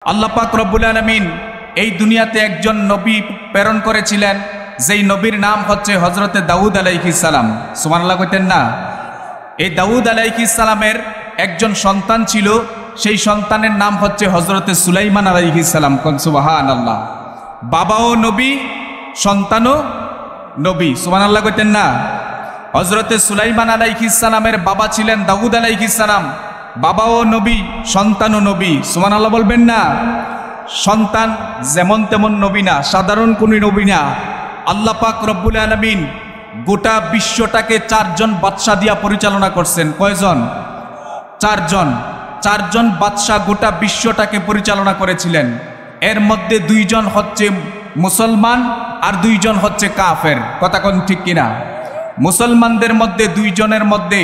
আল্লাহ পাক রব্বুল আলামিন এই দুনিয়াতে একজন নবী প্রেরণ করেছিলেন, যেই নবীর নাম হচ্ছে হযরতে দাউদ আলাইহিস সালাম। সুবহানাল্লাহ কইতেন না? এই দাউদ আলাইহিস সালামের একজন সন্তান ছিল, সেই সন্তানের নাম হচ্ছে হযরতে সুলাইমান আলাইহিস সালাম। কোন সুবহানাল্লাহ। বাবাও নবী, সন্তানও নবী। সুবহানাল্লাহ কইতেন না? হযরতে সুলাইমান আলাইহিস সালামের বাবা ছিলেন দাউদ আলাইহিস সালাম, বাবাও নবী, সন্তানও নবী। সুবহানাল্লাহ বলবেন না? সন্তান যেমন তেমন নবী না, সাধারণ কোন নবী না। আল্লাহ পাক রব্বুল আলামিন গোটা বিশ্বটাকে চারজন বাদশা দিয়া পরিচালনা করছেন। কয়জন? চারজন বাদশা গোটা বিশ্বটাকে পরিচালনা করেছিলেন। এর মধ্যে দুইজন হচ্ছে মুসলমান আর দুইজন হচ্ছে কাফের। কথা কোন ঠিক কিনা? মুসলমানদের মধ্যে দুইজনের মধ্যে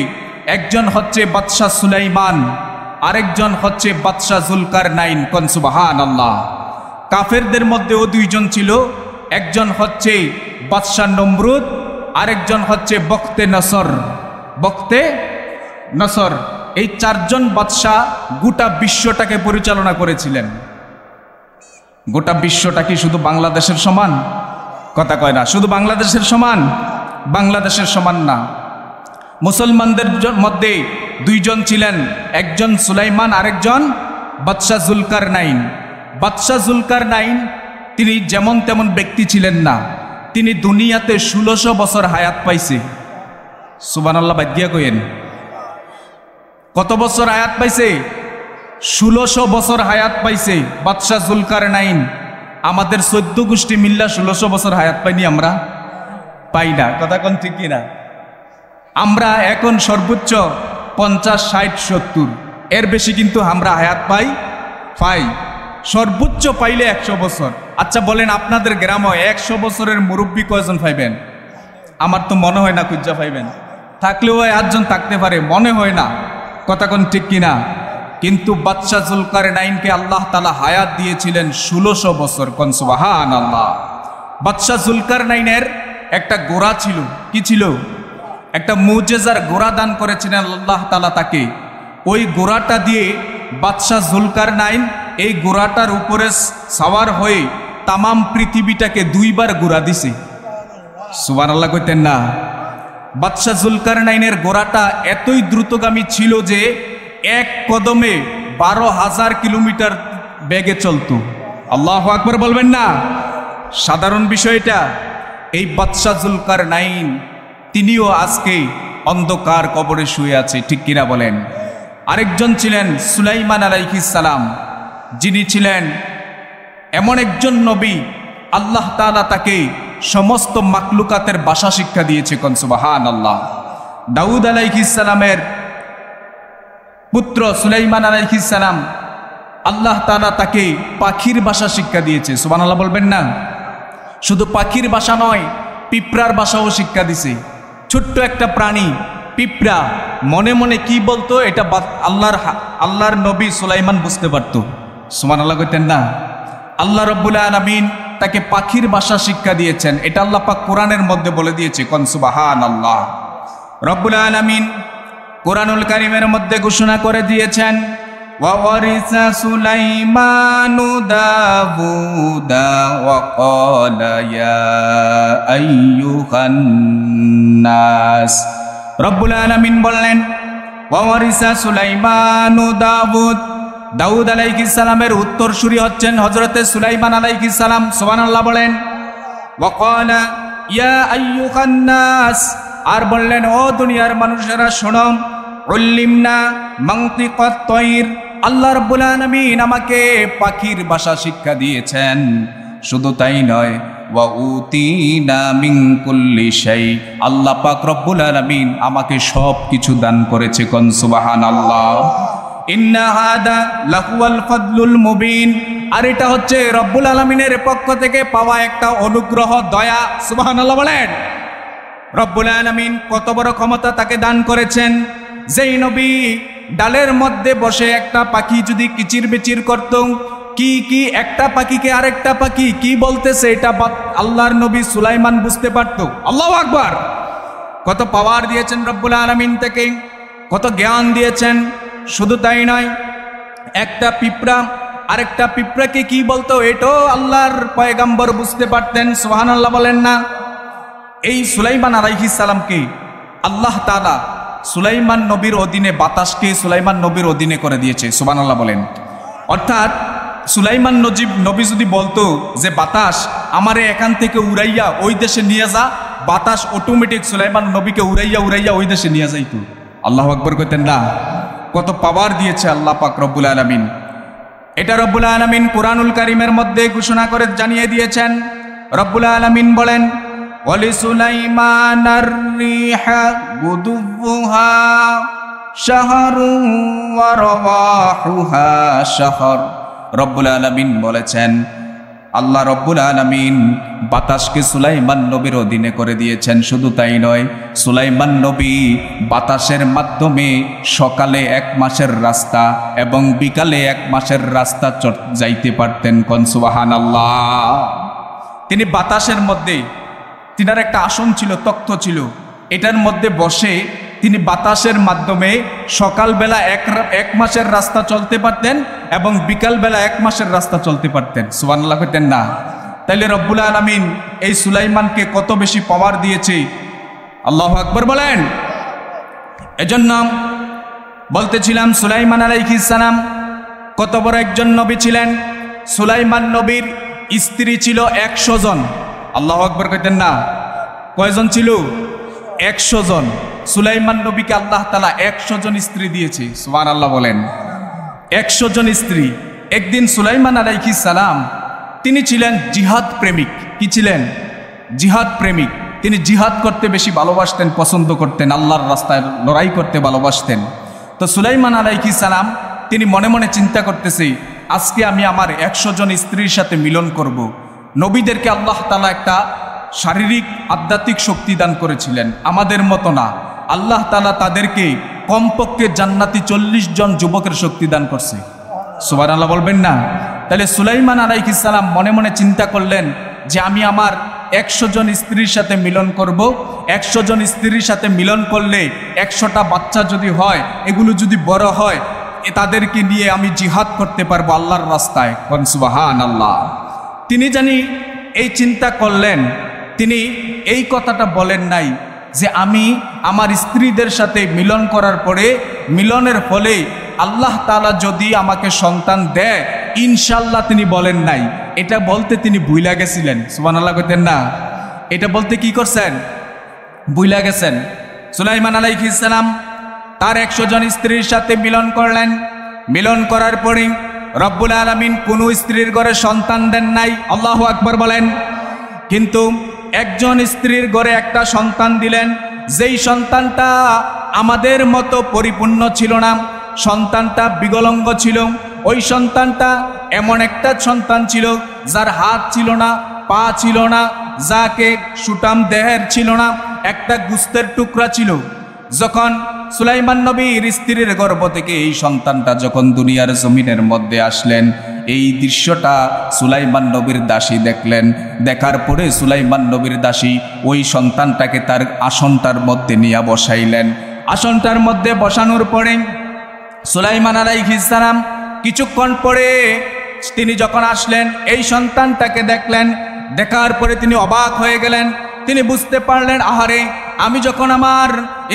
একজন হচ্ছে বাদশা সুলাইমান, আরেকজন হচ্ছে বাদশা জুলকারনাইন। কোন সুবহানাল্লাহ। কাফেরদের মধ্যেও দুইজন ছিল, একজন হচ্ছে বাদশা নমরুদ, আরেকজন হচ্ছে বখতে নসর। এই চারজন বাদশা গোটা বিশ্বটাকে পরিচালনা করেছিলেন। গোটা বিশ্বটা কি শুধু বাংলাদেশের সমান? কথা কয় না। শুধু বাংলাদেশের সমান? বাংলাদেশের সমান না। মুসলমানদের মধ্যে দুইজন ছিলেন, একজন সুলাইমান, আরেকজন বাদশা জুলকারনাইন। বাদশা জুলকারনাইন তিনি যেমন তেমন ব্যক্তি ছিলেন না, তিনি দুনিয়াতে 1600 বছর হায়াত পাইছে। সুবহানাল্লাহ বাদ কইেন। কত বছর হায়াত পাইছে? 1600 বছর হায়াত পাইছে বাদশা জুলকারনাইন। আমাদের 14 গোষ্ঠী মিল্লা 1600 বছর হায়াত পাইনি? আমরা পাই না। কথা কোন ঠিক কিনা? আমরা এখন সর্বোচ্চ 50, 60, 70, এর বেশি কিন্তু আমরা হায়াত পাই। সর্বোচ্চ পাইলে 100 বছর। আচ্ছা বলেন, আপনাদের গ্রামে 100 বছরের মুরব্বী কয়জন পাইবেন? আমার তো মনে হয় না কুজ্জা পাইবেন। থাকলেও 1জন থাকতে পারে, মনে হয় না। কথা কোন ঠিক কিনা? কিন্তু বাদশা জুলকারনাইনকে আল্লাহ তাআলা হায়াত দিয়েছিলেন 1600 বছর। কোন সুবহানাল্লাহ। বাদশা জুলকারনাইনের একটা ঘোড়া ছিল। কি ছিল? একটা মুজেজার ঘোড়া দান করেছিলেন আল্লাহ তাআলা তাকে। ওই ঘোড়াটা দিয়ে বাদশা জুলকারনাইন এই ঘোড়াটার উপরে সওয়ার হয়ে তামাম পৃথিবীটাকে 2বার ঘোরা দিছে। সুবহানাল্লাহ কইতেন না? বাদশা জুলকারনাইনের ঘোড়াটা এতই দ্রুতগামী ছিল যে এক কদমে 12,000 কিলোমিটার বেগে চলতো। আল্লাহু আকবার বলবেন না? সাধারণ বিষয়টা। এই বাদশা জুলকারনাইন তিনিও আজকে অন্ধকার কবরে শুয়ে আছে। ঠিক কিনা বলেন? আরেকজন ছিলেন সুলাইমান আলাইহিস সালাম, যিনি ছিলেন এমন একজন নবী, আল্লাহ তাআলা তাকে সমস্ত মাখলুকাতের ভাষা শিক্ষা দিয়েছে। কোন সুবহানাল্লাহ। দাউদ আলাইহিস সালামের পুত্র সুলাইমান আলাইহিস সালাম, আল্লাহ তাআলা তাকে পাখির ভাষা শিক্ষা দিয়েছে। সুবহানাল্লাহ বলবেন না? শুধু পাখির ভাষা নয়, পিঁপড়ার ভাষাও শিক্ষা দিছে। ছোট্ট একটা প্রাণী পিঁপড়া মনে মনে কি বলতো, এটা আল্লাহর নবী সুলাইমান বুঝতে পারত। সুবহানাল্লাহ কইতেন না? আল্লাহ রাব্বুল আলামিন তাকে পাখির ভাষা শিক্ষা দিয়েছেন। এটা আল্লাহ পাক কোরআনের মধ্যে বলে দিয়েছে। কোন সুবহানাল্লাহ। রব্বুল আলামিন কোরআনুল কারীমের মধ্যে ঘোষণা করে দিয়েছেন, ওয়ারিসা সুলাইমানু দাউদা ওয়া ক্বালা ইয়া আইয়ুহান নাস। রব্বুল আলামিন বললেন, ওয়ারিসা সুলাইমানু দাউদ আলাইহিস সালামের উত্তরসূরি হচ্ছেন হযরতে সুলাইমান আলাইহিস সালাম। সুবহানাল্লাহ বলেন। ওয়া ক্বালা ইয়া আইয়ুহান নাস, আর বললেন, ও দুনিয়ার মানুষেরা শোনো, উল্লিমনা মানতিকাত তায়র, আল্লাহ রাব্বুল আলামিন আমাকে পাখির ভাষা শিক্ষা দিয়েছেন। শুধু তাই নয়, ওয়া উতিনা মিন কুল্লি শাই, আল্লাহ পাক রব্বুল আলামিন আমাকে সব কিছু দান করেছে। কোন সুবহানাল্লাহ। ইন্না হাদা লাহুয়াল ফাদলুল মুবিন, আর এটা হচ্ছে রব্বুল আলামিনের পক্ষ থেকে পাওয়া একটা অনুগ্রহ, দয়া। সুবহানাল্লাহ বলেন। রব্বুল আলামিন কত বড় ক্ষমতা তাকে দান করেছেন। যেই নবী ডালের মধ্যে বসে একটা পাখি যদি কিচির বিচির করত, কি একটা পাখিকে আরেকটা পাখি কি বলতেছে, এটা আল্লাহর নবী সুলাইমান বুঝতে পারত। আল্লাহু আকবার। কত পাওয়ার দিয়েছেন রব্বুল আলামিন থেকে, কত জ্ঞান দিয়েছেন। শুধু তাই নয়, একটা পিঁপড়া আরেকটা পিঁপড়াকে কি বলতো, এটাও আল্লাহর পয়গাম্বর বুঝতে পারতেন। সুবহানাল্লাহ বলেন না? এই সুলাইমান আলাইহিস সালামকে আল্লাহ তাআলা সুলাইমান নবীর অধীনে, বাতাসকে সুলাইমান নবীর অধীনে করে দিয়েছে। সুবহানাল্লাহ বলেন। অর্থাৎ সুলাইমান নবী যদি বলতো যে বাতাস আমারে এখান থেকে উড়াইয়া ওই দেশে নিয়ে যা, বাতাস অটোমেটিক সুলাইমান নবীকে উড়াইয়া উড়াইয়া ওই দেশে নিয়ে যাইতো। আল্লাহু আকবার কইতেন না? কত পাওয়ার দিয়েছে আল্লাহ পাক রব্বুল আলামিন। এটা রব্বুল আলামিন কুরআনুল কারীমের মধ্যে ঘোষণা করে জানিয়ে দিয়েছেন। রব্বুল আলামিন বলেন, ওয়ালি সুলাইমানার রিহা গুদুবুহা শাহরুন ওয়া রাওয়াহুহা শাহর। রব্বুল আলামিন বলেছেন, আল্লাহ রব্বুল আলামিন বাতাসকে সুলাইমান নবীর অধীনে করে দিয়েছেন। শুধু তাই নয়, সুলাইমান নবী বাতাসের মাধ্যমে সকালে 1 মাসের রাস্তা এবং বিকালে 1 মাসের রাস্তা যাইতে পারতেন। কোন সুবহানাল্লাহ। তিনি বাতাসের মধ্যে, তিনার একটা আসন ছিল, তখ্ত ছিল, এটার মধ্যে বসে তিনি বাতাসের মাধ্যমে সকালবেলা 1 মাসের রাস্তা চলতে পারতেন এবং বিকালবেলা 1 মাসের রাস্তা চলতে পারতেন। সুবহানাল্লাহ কইতেন না? তাইলে রব্বুল আলামিন এই সুলাইমানকে কত বেশি পাওয়ার দিয়েছে। আল্লাহু আকবার বলেন। এজন্য বলতেছিলাম সুলাইমান আলাইহিস সালাম কত বড় একজন নবী ছিলেন। সুলাইমান নবীর স্ত্রী ছিল 100 জন। আল্লাহু আকবার কইতেন না? কয়জন ছিল? 100 জন। সুলাইমান নবীকে আল্লাহ তাআলা 100 জন স্ত্রী দিয়েছে। সুবহানাল্লাহ বলেন। 100 জন স্ত্রী। একদিন সুলাইমান আলাইহিস সালাম তিনি ছিলেন জিহাদ প্রেমিক। কি ছিলেন? জিহাদ প্রেমিক। তিনি জিহাদ করতে বেশি ভালোবাসতেন, পছন্দ করতেন, আল্লাহর রাস্তায় লড়াই করতে ভালোবাসতেন। তো সুলাইমান আলাইহিস সালাম তিনি মনে মনে চিন্তা করতেছে, আজকে আমি আমার 100 জন স্ত্রীর সাথে মিলন করব। নবীদেরকে আল্লাহ তাআলা একটা শারীরিক আধ্যাত্মিক শক্তি দান করেছিলেন, আমাদের মতো না। আল্লাহ তাআলা তাদেরকে কমপক্ষে জান্নাতি 40 জন যুবকের শক্তি দান করছে। সুবহানাল্লাহ বলবেন না? তাহলে সুলাইমান আলাইহিস সালাম মনে মনে চিন্তা করলেন যে আমি আমার 100 জন স্ত্রীর সাথে মিলন করব। 100 জন স্ত্রীর সাথে মিলন করলে 100টা বাচ্চা যদি হয়, এগুলো যদি বড় হয়, তাদেরকে নিয়ে আমি জিহাদ করতে পারবো আল্লাহর রাস্তায়। কোন সুবহানাল্লাহ। তিনি জানি এই চিন্তা করলেন, তিনি এই কথাটা বলেন নাই যে আমি আমার স্ত্রীদের সাথে মিলন করার পরে, মিলনের ফলে আল্লাহ তাআলা যদি আমাকে সন্তান দেয় ইনশাআল্লাহ, তিনি বলেন নাই। এটা বলতে তিনি ভুইলা গেছিলেন। সুবহানাল্লাহ কইতেন না? এটা বলতে কি করছেন? ভুইলা গেছেন। সুলাইমান আলাইহিস সালাম তার 100 জন স্ত্রীর সাথে মিলন করলেন। মিলন করার পরে রব্বুল আলামিন কোন স্ত্রীর ঘরে সন্তান দেন নাই। আল্লাহু আকবার বলেন। কিন্তু একজন স্ত্রীর ঘরে একটা সন্তান দিলেন, যেই সন্তানটা আমাদের মতো পরিপূর্ণ ছিল না, সন্তানটা বিকলাঙ্গ ছিল। ওই সন্তানটা এমন একটা সন্তান ছিল যার হাত ছিল না, পা ছিল না, যাকে সুটাম দেহের ছিল না, একটা গোস্তের টুকরা ছিল। যখন সুলাইমান নবীর স্ত্রীর গর্ভ থেকে এই সন্তানটা যখন দুনিয়ার জমিনের মধ্যে আসলেন, এই দৃশ্যটা সুলাইমান নবীর দাসী দেখলেন। দেখার পরে সুলাইমান নবীর দাসী ওই সন্তানটাকে তার আসনটার মধ্যে নিয়ে বসাইলেন। আসনটার মধ্যে বসানোর পরে সুলাইমান আলাইহিস সালাম কিছুক্ষণ পরে তিনি যখন আসলেন, এই সন্তানটাকে দেখলেন। দেখার পরে তিনি অবাক হয়ে গেলেন। তিনি বুঝতে পারলেন, আহারে, আমি যখন আমার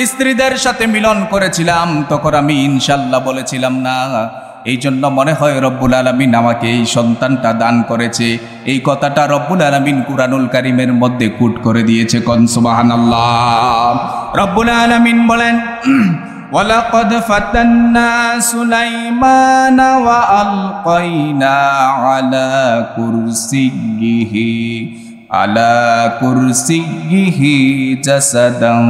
স্ত্রীদের সাথে মিলন করেছিলাম তখন আমি ইনশাআল্লাহ বলেছিলাম না। এই জন্য মনে হয় রব্বুল আলামিন আমাকে এই সন্তানটা দান করেছে। এই কথাটা রব্বুল আলামিন কুরআনুল কারীমের মধ্যে কোট করে দিয়েছে। কোন সুবহানাল্লাহ। রব্বুল আলামিন বলেন, ওয়ালাকাদ ফাতান্না সুলাইমানা ওয়া আলকাইনা আলা কুরসিয়িহি জাসাদান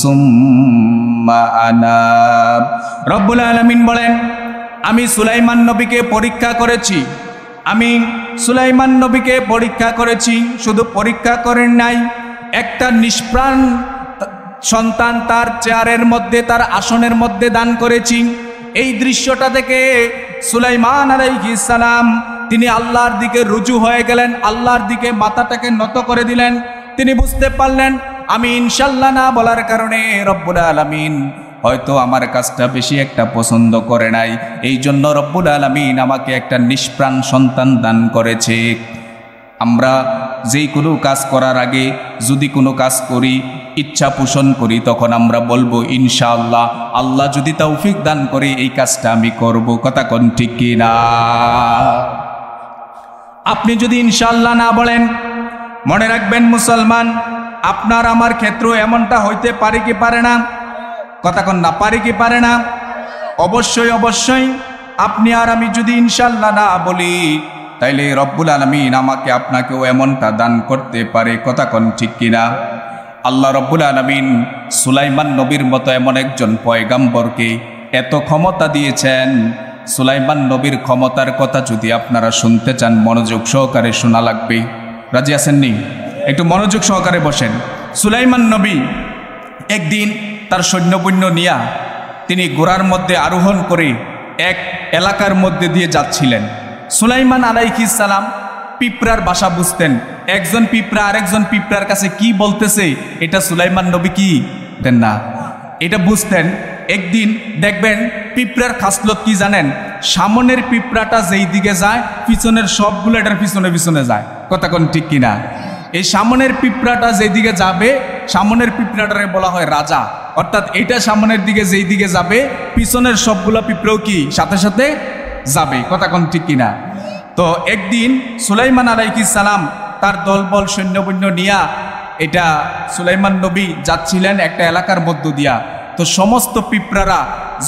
সুম্মা আনাব। রব্বুল আলামিন বলেন, আমি সুলাইমান নবীকে পরীক্ষা করেছি। আমি সুলাইমান নবীকে পরীক্ষা করেছি। শুধু পরীক্ষা করেন নাই, একটা নিষ্প্রাণ সন্তান তার চেয়ারের মধ্যে, তার আসনের মধ্যে দান করেছি। এই দৃশ্যটা থেকে সুলাইমান আলাইহিস সালাম তিনি আল্লাহর দিকে রুজু হয়ে গেলেন, আল্লাহর দিকে মাথাটাকে নত করে দিলেন। তিনি বুঝতে পারলেন আমি ইনশাআল্লাহ না বলার কারণে রব্বুল আলামিন হয়তো আমার কাজটা বেশি একটা পছন্দ করে নাই, এই জন্য রব্বুল আলামিন আমাকে একটা নিষ্প্রাণ সন্তান দান করেছে। আমরা যেই কোনো কাজ করার আগে যদি কোনো কাজ করি, ইচ্ছা পোষণ করি, তখন আমরা বলবো ইনশাআল্লাহ, আল্লাহ যদি তৌফিক দান করে এই কাজটা আমি করব। কথা কোন ঠিক কি না? আপনি যদি ইনশাআল্লাহ না বলেন, মনে রাখবেন মুসলমান, আপনার আমার ক্ষেত্রে এমনটা হইতে পারে কি পারে না? কথা কোন না, পারে কি পারে না? অবশ্যই অবশ্যই। আপনি আর আমি যদি ইনশাআল্লাহ না বলি, তাইলে রব্বুল আলামিন আমাকে আপনাকেও এমনটা দান করতে পারে। কথা কোন ঠিক কিনা? আল্লাহ রব্বুল আলামিন সুলাইমান নবীর মতো এমন একজন পয়গাম্বরকে এত ক্ষমতা দিয়েছেন। সুলাইমান নবীর ক্ষমতার কথা যদি আপনারা শুনতে চান, মনোযোগ সহকারে শোনা লাগবে। রাজি আছেননি? একটু মনোযোগ সহকারে বসেন। সুলাইমান নবী একদিন তার সৈন্যবৈন্য নিয়া তিনি ঘোড়ার মধ্যে আরোহণ করে এক এলাকার মধ্যে দিয়ে যাচ্ছিলেন। সুলাইমান আলাইহিস সালাম পিঁপড়ার ভাষা বুঝতেন। একজন পিঁপড়া আরেকজন পিঁপড়ার কাছে কি বলতেছে এটা সুলাইমান নবী কি দেন না, এটা বুঝতেন। একদিন দেখবেন পিঁপড়ার খাসলত কি জানেন? সামনের পিঁপড়াটা যেই দিকে যায়, পিছনের সবগুলো এটার পিছনে পিছনে যায়। কথা কোন ঠিক কিনা? এই সামনের পিঁপড়াটা যেদিকে যাবে, সামনের পিঁপড়াটারে বলা হয় রাজা। অর্থাৎ এটা সামনের দিকে যেই দিকে যাবে, পিছনের সবগুলো পিঁপড়াও কি সাথে সাথে যাবে। কথা কোন ঠিক কিনা? তো একদিন সুলাইমান আলাইহিস সালাম তার দলবল সৈন্যবৈন্য নিয়া এটা সুলাইমান নবী যাচ্ছিলেন একটা এলাকার মধ্য দিয়া। তো সমস্ত পিঁপড়ারা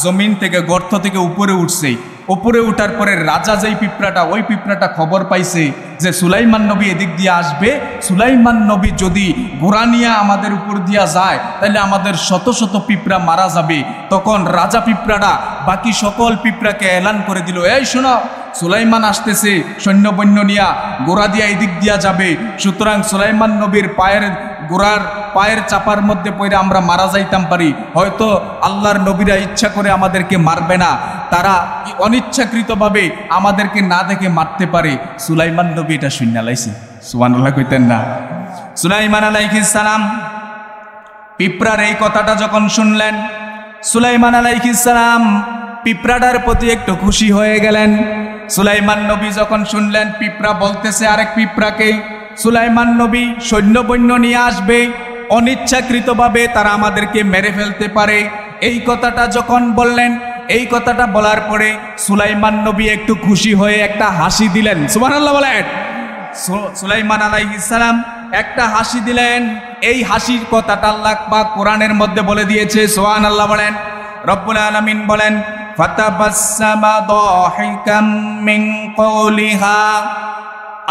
জমিন থেকে, গর্ত থেকে উপরে উঠছে। উপরে উঠার পরে রাজা যেই পিঁপড়াটা, ওই পিঁপড়াটা খবর পাইছে যে সুলাইমান নবী এদিক দিয়ে আসবে। সুলাইমান নবী যদি ঘোড়া নিয়ে আমাদের উপর দিয়া যায়, তাহলে আমাদের শত শত পিঁপড়া মারা যাবে। তখন রাজা পিঁপড়াটা বাকি সকল পিঁপড়াকে এলান করে দিল, এই শোনো, সুলাইমান আসতেছে সৈন্যবৈন্য নিয়া, ঘোড়া দিয়া এদিক দিয়া যাবে। সুতরাং সুলাইমান নবীর ঘোড়ার পায়ের চাপার মধ্যে পড়ে আমরা মারা যাইতাম পারি। হয়তো আল্লাহর নবীরা ইচ্ছা করে আমাদেরকে মারবে না, তারা অনিচ্ছাকৃতভাবে আমাদেরকে না দেখে মারতে পারে। সুলাইমান নবী এটা শুনে লাইছে। সুবহানাল্লাহ কইতেন না? সুলাইমান আলাইহিস সালাম পিঁপড়ার এই কথাটা যখন শুনলেন, সুলাইমান আলাইহিস সালাম পিঁপড়াটার প্রতি একটু খুশি হয়ে গেলেন। সুলাইমান নবী যখন শুনলেন পিঁপড়া বলতেছে আরেক পিঁপড়াকে সুলাইমান নবী সৈন্যবৈন্য নিয়ে আসবে, অনিচ্ছাকৃতভাবে তারা আমাদেরকে মেরে ফেলতে পারে, এই কথাটা যখন বললেন, এই কথাটা বলার পরে সুলাইমান নবী একটু খুশি হয়ে একটা হাসি দিলেন। সুবহানাল্লাহ বলেন। সুলাইমান আলাইহিস সালাম একটা হাসি দিলেন। এই হাসির কথাটা আল্লাহ পাক কোরআনের মধ্যে বলে দিয়েছে। সুবহানাল্লাহ বলেন। রব্বুল আলামিন বলেন, ফাতাবাসসামা দাহিকাম মিন কওলিহা।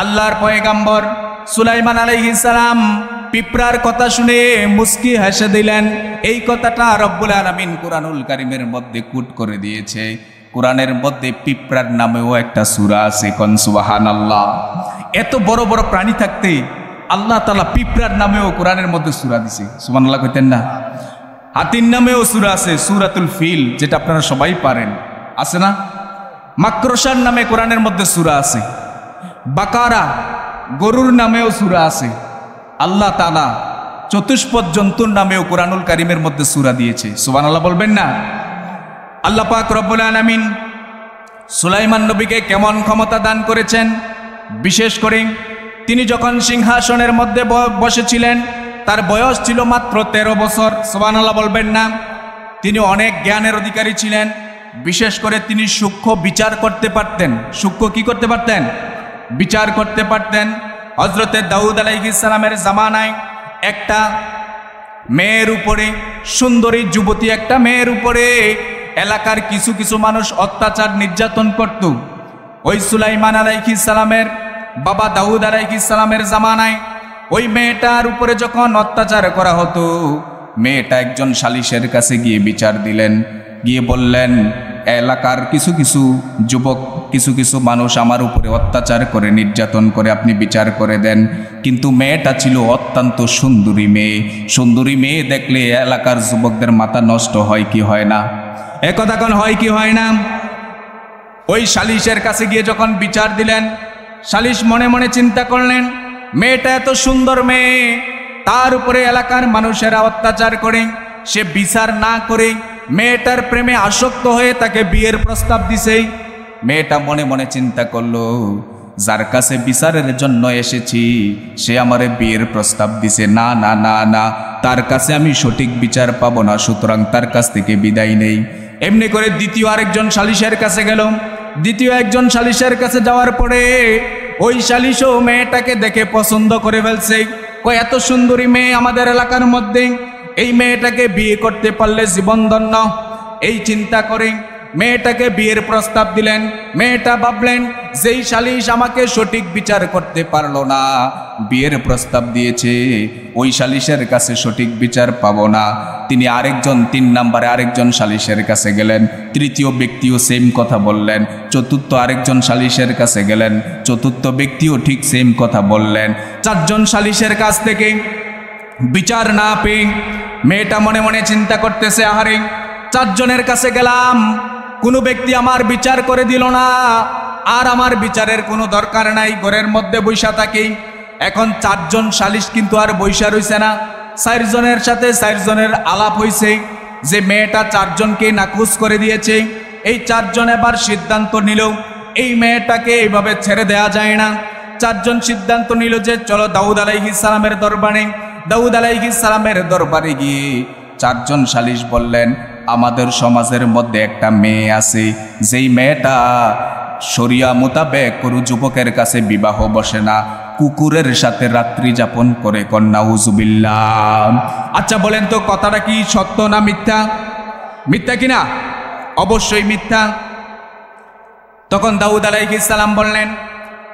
আল্লাহর পয়গাম্বর সুলাইমান আলাইহিস সালাম পিঁপড়ার কথা শুনে মুস্কি হেসে দিলেন। এই কথাটা রব্বুল আলামিন কুরআনুল কারীমের মধ্যে কোট করে দিয়েছে। কোরআনের মধ্যে পিঁপড়ার নামেও একটা সূরা আছে। কোন সুবহানাল্লাহ। এত বড় বড় প্রাণী থাকতে আল্লাহ তাআলা পিঁপড়ার নামেও কোরআনের মধ্যে সূরা দিয়েছে। সুবহানাল্লাহ কইতেন না? হাতির নামেও সূরা আছে, সূরাতুল ফিল, যেটা আপনারা সবাই পারেন, আছে না? মাকড়সার নামে কোরআনের মধ্যে সূরা আছে। বাকারা, গরুর নামেও সূরা আছে। আল্লাহ তাআলা চতুষ্পদ জন্তুর নামেও কোরআনুল কারীমের মধ্যে সূরা দিয়েছে। সুবহানাল্লাহ বলবেন না? আল্লাহ পাক রব্বুল আলামিন সুলাইমান নবীকে কেমন ক্ষমতা দান করেছেন। বিশেষ করে তিনি যখন সিংহাসনের মধ্যে বসেছিলেন, তার বয়স ছিল মাত্র 13 বছর। সুবহানাল্লাহ বলবেন না? তিনি অনেক জ্ঞানের অধিকারী ছিলেন। বিশেষ করে তিনি সূক্ষ্ম বিচার করতে পারতেন। সূক্ষ্ম কি করতে পারতেন? বিচার করতে পারতেন। হযরতে দাউদ আলাইহিস সালামের জামানায় একটা মেয়ের উপরে, সুন্দরী যুবতী একটা মেয়ের উপরে এলাকার কিছু কিছু মানুষ অত্যাচার নির্যাতন করত। ওই সুলাইমান আলাইহিস সালামের বাবা দাউদ আলাইহিস সালামের জামানায় ওই মেয়েটার উপরে যখন অত্যাচার করা হতো, মেয়েটা একজন সালিশের কাছে গিয়ে বিচার দিলেন। গিয়ে বললেন, এলাকার কিছু কিছু যুবক, কিছু কিছু মানুষ আমার উপরে অত্যাচার করে, নির্যাতন করে, আপনি বিচার করে দেন। কিন্তু মেয়েটা ছিল অত্যন্ত সুন্দরী মেয়ে। সুন্দরী মেয়ে দেখলে এলাকার যুবকদের মাথা নষ্ট হয় কি হয় না? একথা কোন হয় কি হয় না? ওই সালিশের কাছে গিয়ে যখন বিচার দিলেন, সালিশ মনে মনে চিন্তা করলেন, মেয়েটা এত সুন্দর মেয়ে, তার উপরে এলাকার মানুষেরা অত্যাচার করে, সে বিচার না করে মেয়েটার প্রেমে আসক্ত হয়ে তাকে বিয়ের প্রস্তাব দিছে। মেয়েটা মনে মনে চিন্তা করলো, যার কাছে বিচারের জন্য এসেছি সে আমারে বিয়ের প্রস্তাব দিছে, না না না না, তার কাছে আমি সঠিক বিচার পাবো না, সুতরাং তার কাছ থেকে বিদায় নেই। এমনি করে দ্বিতীয় আরেকজন সালিশের কাছে গেল। দ্বিতীয় একজন সালিশের কাছে যাওয়ার পরে ওই সালিশও মেয়েটাকে দেখে পছন্দ করে ফেলছে। এত সুন্দরী মেয়ে আমাদের এলাকার মধ্যে, এই মেয়েটাকে বিয়ে করতে পারলে জীবনধন্য। এই চিন্তা করে মেয়েটাকে বিয়ের প্রস্তাব দিলেন। মেয়েটা ভাবলেন, যেই সালিশ আমাকে সঠিক বিচার করতে পারলো না, বিয়ের প্রস্তাব দিয়েছে, ওই সালিশের কাছে সঠিক বিচার পাবো না। তিনি আরেকজন 3 নম্বরে আরেকজন সালিশের কাছে গেলেন। তৃতীয় ব্যক্তিও সেম কথা বললেন। চতুর্থ আরেকজন সালিশের কাছে গেলেন। চতুর্থ ব্যক্তিও ঠিক সেম কথা বললেন। 4 জন সালিশের কাছ থেকে বিচার না পেয়ে মেয়েটা মনে মনে চিন্তা করতেছে, আহারে 4 জনের কাছে গেলাম, কোনো ব্যক্তি আমার বিচার করে দিল না, আর আমার বিচারের কোনো দরকার নাই, ঘরের মধ্যে বৈশা থাকি। এখন 4 জন সালিশ কিন্তু আর বৈশা রইছে না। 4 জনের সাথে 4 জনের আলাপ হইছে যে মেয়েটা 4 জনকে নাকুচ করে দিয়েছে। এই 4 জন এবার সিদ্ধান্ত নিল, এই মেয়েটাকে এইভাবে ছেড়ে দেয়া যায় না। 4 জন সিদ্ধান্ত নিল যে চলো দাউদ আলাইহিস সালামের দরবারে। দাউদ আলাইহিস সালামের দরবারে গিয়ে 4 জন সালিশ বললেন, আমাদের সমাজের মধ্যে একটা মেয়ে আছে, যেই মেয়েটা শরিয়া মোতাবেক কোনো যুবকের কাছে বিবাহ বসে না, কুকুরের সাথে রাত্রি যাপন করে। নাউজুবিল্লাহ। আচ্ছা বলেন তো, কথাটা কি সত্য না মিথ্যা? মিথ্যা কিনা? অবশ্যই মিথ্যা। তখন দাউদ আলাইহিস সালাম বললেন,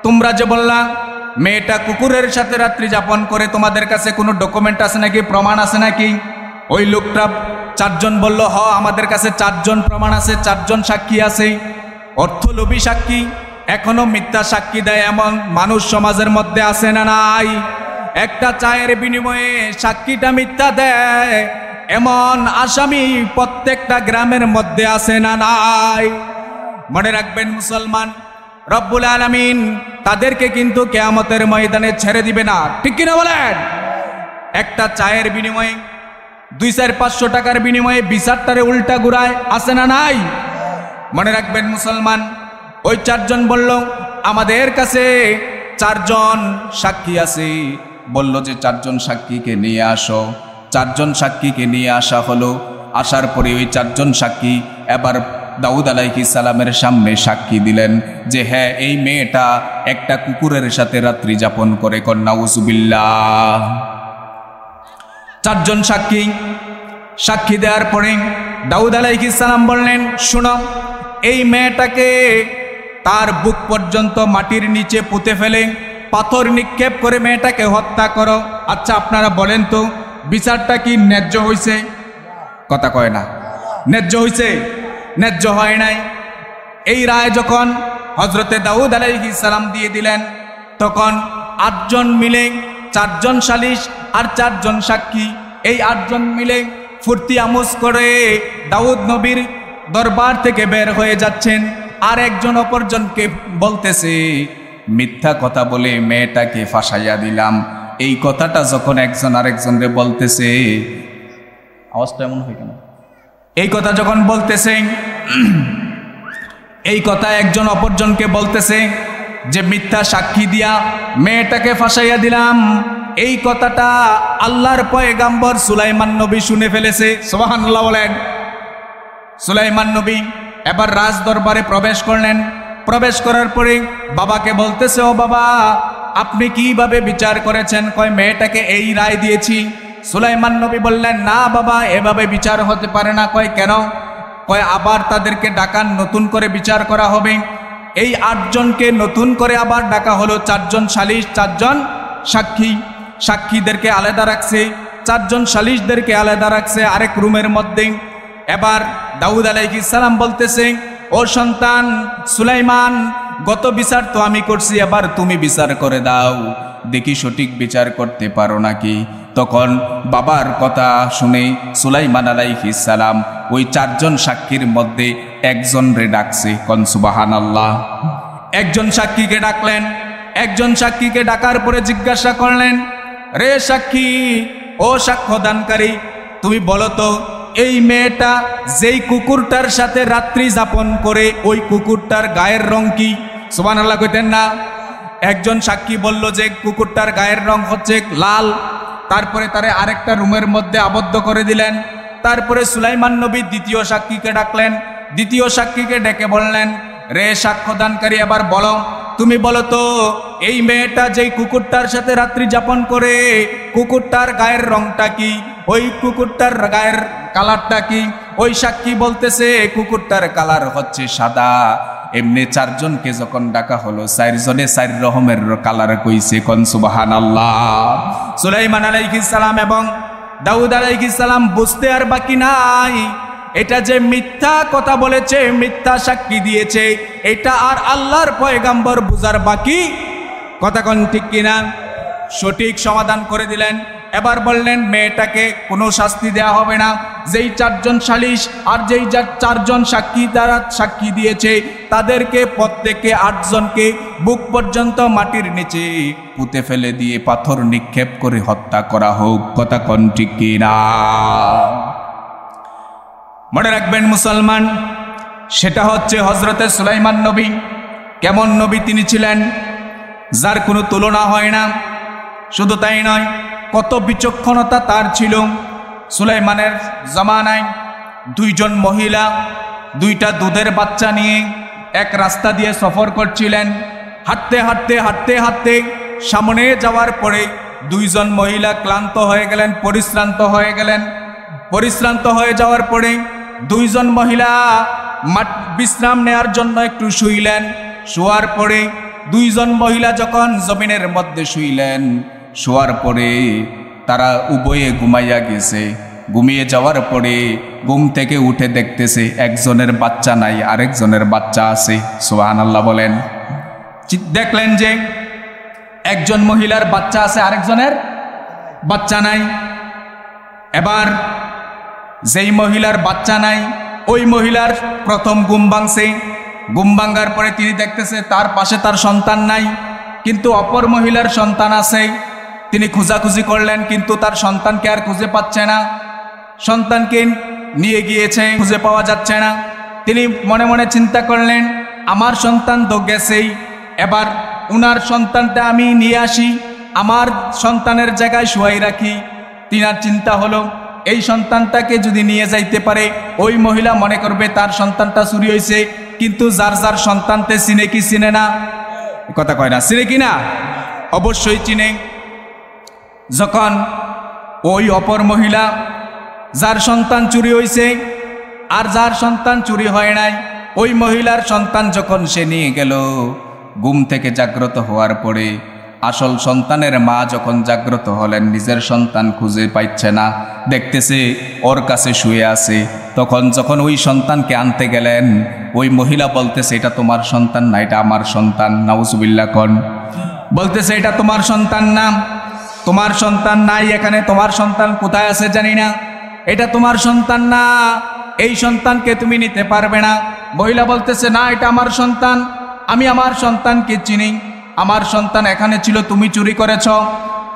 তোমরা যে বললা মেয়েটা কুকুরের সাথে রাত্রি যাপন করে, তোমাদের কাছে কোনো ডকুমেন্ট আছে নাকি, প্রমাণ আছে নাকি? ওই লোকটা 4 জন বলল, হ আমাদের কাছে 4 জন প্রমাণ আছে, 4 জন সাক্ষী আছে। অর্থলোভী সাক্ষী, এখনো মিথ্যা সাক্ষী দেয় এমন মানুষ সমাজের মধ্যে আছে না নাই? একটা চায়ের বিনিময়ে সাক্ষীটা মিথ্যা দেয় এমন আসামি প্রত্যেকটা গ্রামের মধ্যে আছে না নাই? মনে রাখবেন মুসলমান, রব্বুল আলামিন তাদেরকে কিন্তু কিয়ামতের ময়দানে ছেড়ে দিবে না, ঠিক কিনা বলেন? একটা চায়ের বিনিময়ে 200-500 টাকার বিনিময়ে বিচারটারে উল্টা ঘুরায়, আছে না নাই? মনে রাখবেন মুসলমান, ওই 4 জন বলল আমাদের কাছে 4 জন সাক্ষী আছে। বলল যে 4 জন সাক্ষীকে নিয়ে আসো। 4 জন সাক্ষীকে নিয়ে আসা হলো। আসার পরে ওই 4 জন সাক্ষী এবার দাউদ আলাইহিস সালামের সামনে সাক্ষী দিলেন যে হ্যাঁ, এই মেয়েটা একটা কুকুরের সাথে রাত্রি যাপন করে। নাউজুবিল্লাহ। 4 জন সাক্ষী দেওয়ার পরে দাউদ আলাইহিস সালাম বললেন, শোনো, এই মেয়েটাকে তার বুক পর্যন্ত মাটির নিচে পুঁতে ফেলে পাথর নিক্ষেপ করে মেয়েটাকে হত্যা করো। আচ্ছা আপনারা বলেন তো, বিচারটা কি ন্যায্য হয়েছে? কথা কয় না। ন্যায্য হয়েছে? ন্যায্য হয় নাই। এই রায় যখন হযরতে দাউদ আলাইহিস সালাম দিয়ে দিলেন, তখন 8 জন মিলে 4 জন সালিশ আর 4 জন সাক্ষী, এই 8 জন মিলে ফুর্তি আমোজ করে দাউদ নবীর দরবার থেকে বের হয়ে যাচ্ছেন। আর একজন অপরজনকে বলতেছে, মিথ্যা কথা বলে মেয়েটাকে ফাঁসাইয়া দিলাম। এই কথাটা যখন একজন আরেকজনকে বলতেছে, আওয়াজটা এমন হয় কেন? এই কথা যখন বলতেছে, এই কথা একজন অপরজনকে বলতেছে যে মিথ্যা সাক্ষী দিয়া মেয়েটাকে ফাঁসাইয়া দিলাম, এই কথাটা আল্লাহর পয়গাম্বর সুলাইমান নবী শুনে ফেলেছে। সুবহানাল্লাহ বলেন। সুলাইমান নবী এবার রাজ দরবারে প্রবেশ করলেন। প্রবেশ করার পরে বাবাকে বলতেছে, ও বাবা, আপনি কিভাবে বিচার করেছেন? কয় মেয়েটাকে এই রায় দিয়েছি। সুলাইমান নবী বললেন, না বাবা, এভাবে বিচার হতে পারে না। কয় কেন? কয় আবার তাদেরকে ডাকান, নতুন করে বিচার করা হবে। এই 8 জনকে নতুন করে আবার ডাকা হলো। 4 জন সালিশ, 4 জন সাক্ষী। সাক্ষীদেরকে আলাদা রাখছে, 4 জন সালিশদেরকে আলাদা রাখছে আরেক রুমের মধ্যে। এবার দাউদ আলাইহিস সালাম বলতেছে, ও সন্তান সুলাইমান, গত বিচার তো আমি করছি, এবার তুমি বিচার করে দাও, দেখি সঠিক বিচার করতে পারো নাকি। তখন বাবার কথা শুনে সুলাইমান আলাইহিস সালাম ওই 4 জন সাক্ষীর মধ্যে একজন রে ডাকছে। কোন সুবহানাল্লাহ। একজন সাক্ষীকে ডাকলেন। একজন সাক্ষীকে ডাকার পরে জিজ্ঞাসা করলেন, রে সাক্ষী, ও সাক্ষ্যদানকারী, তুমি বলো তো এই মেয়েটা যেই কুকুরটার সাথে রাত্রি যাপন করে ওই কুকুরটার গায়ের রং কি? সুবহানাল্লাহ কইতেন না? একজন সাক্ষী বলল যে কুকুরটার গায়ের রং হচ্ছে লাল। তারপরে তারে আরেকটা রুমের মধ্যে আবদ্ধ করে দিলেন। তারপরে সুলাইমান নবী দ্বিতীয় সাক্ষীকে ডাকলেন। দ্বিতীয় সাক্ষীকে ডেকে বললেন, রে সাক্ষ্যদানকারী, এবার বলো, তুমি বলো তো এই মেয়েটা যেই কুকুরটার সাথে রাত্রি যাপন করে কুকুরটার গায়ের রংটা কি, ওই কুকুরটার গায়ের কালারটা কি? ওই সাক্ষী বলতেছে কুকুরটার কালার হচ্ছে সাদা। এমনি চারজনকে যখন ডাকা হলো, চারজনে চার রকমের কালার কইছে। কোন সুবহানাল্লাহ। সুলাইমান আলাইহিস সালাম এবং দাউদ আলাইহিস সালাম বুঝতে আর বাকি নাই, এটা যে মিথ্যা কথা বলেছে, মিথ্যা সাক্ষী দিয়েছে, এটা আর আল্লাহর পয়গাম্বর বুঝার বাকি। কথা কোন ঠিক কিনা? সঠিক সমাধান করে দিলেন। এবার বললেন মেয়েটাকে কোনো শাস্তি দেয়া হবে না। যেই চারজন সালিশ আর যেই চারজন সাক্ষী দ্বারা সাক্ষী দিয়েছে তাদেরকে প্রত্যেকে 8 জনকে বুক পর্যন্ত মাটির নিচে পুঁতে ফেলে দিয়ে পাথর নিক্ষেপ করে হত্যা করা হোক। কথা কোন ঠিক কিনা? মনে রাখবেন মুসলমান, সেটা হচ্ছে হযরতে সুলাইমান নবী। কেমন নবী তিনি ছিলেন, যার কোনো তুলনা হয় না। শুধু তাই নয়, কত বিচক্ষণতা তার ছিল। সুলাইমানের জামানায় 2 জন মহিলা 2টা দুধের বাচ্চা নিয়ে এক রাস্তা দিয়ে সফর করছিলেন। হাঁটতে হাঁটতে হাঁটতে হাঁটতে সামনে যাওয়ার পরে 2 জন মহিলা ক্লান্ত হয়ে গেলেন, পরিশ্রান্ত হয়ে গেলেন। পরিশ্রান্ত হয়ে যাওয়ার পরে 2 জন মহিলা বিশ্রাম নেওয়ার জন্য একটু শুইলেন। শোয়ার পরে 2 জন মহিলা যখন জমিনের মধ্যে শুইলেন, শোয়ার পরে তারা উভয়ে ঘুমাইয়া গেছে। ঘুমিয়ে যাওয়ার পরে ঘুম থেকে উঠে দেখতেছে একজনের বাচ্চা নাই, আরেকজনের বাচ্চা আছে। সুবহানাল্লাহ বলেন। দেখলেন যে একজন মহিলার বাচ্চা আছে, আরেকজনের বাচ্চা নাই। এবার যেই মহিলার বাচ্চা নাই ওই মহিলার প্রথম ঘুম ভাঙছে। ঘুম ভাঙার পরে তিনি দেখতেছে তার পাশে তার সন্তান নাই, কিন্তু অপর মহিলার সন্তান আছে। তিনি খোঁজাখুঁজি করলেন, কিন্তু তার সন্তানকে আর খুঁজে পাচ্ছে না। সন্তানকে নিয়ে গিয়েছে, খুঁজে পাওয়া যাচ্ছে না। তিনি মনে মনে চিন্তা করলেন, আমার সন্তান তো গেছেই, এবার উনার সন্তানটা আমি নিয়ে আসি, আমার সন্তানের জায়গায় শুয়াই রাখি। তিনার চিন্তা হলো, এই সন্তানটাকে যদি নিয়ে যাইতে পারে ওই মহিলা মনে করবে তার সন্তানটা চুরি হয়েছে, কিন্তু যার যার সন্তানতে চিনে কি চিনে না? কথা কয় না, চিনে কি না? অবশ্যই চিনে। যখন ওই অপর মহিলা যার সন্তান চুরি হয়েছে আর যার সন্তান চুরি হয় নাই, ওই মহিলার সন্তান যখন সে নিয়ে গেল, ঘুম থেকে জাগ্রত হওয়ার পরে আসল সন্তানের মা যখন জাগ্রত হলেন, নিজের সন্তান খুঁজে পাইছে না, দেখতেছে ওর কাছে শুয়ে আছে। তখন যখন ওই সন্তানকে আনতে গেলেন, ওই মহিলা বলতেছে এটা তোমার সন্তান না, এটা আমার সন্তান। নাউজুবিল্লাহ কোন। বলতেছে এটা তোমার সন্তান না, তোমার সন্তান নাই এখানে, তোমার সন্তান কোথায় আছে জানি না, এটা তোমার সন্তান না, এই সন্তানকে তুমি নিতে পারবে না। মহিলা বলতেছে না, এটা আমার সন্তান, আমি আমার সন্তানকে চিনি, আমার সন্তান এখানে ছিল, তুমি চুরি করেছ।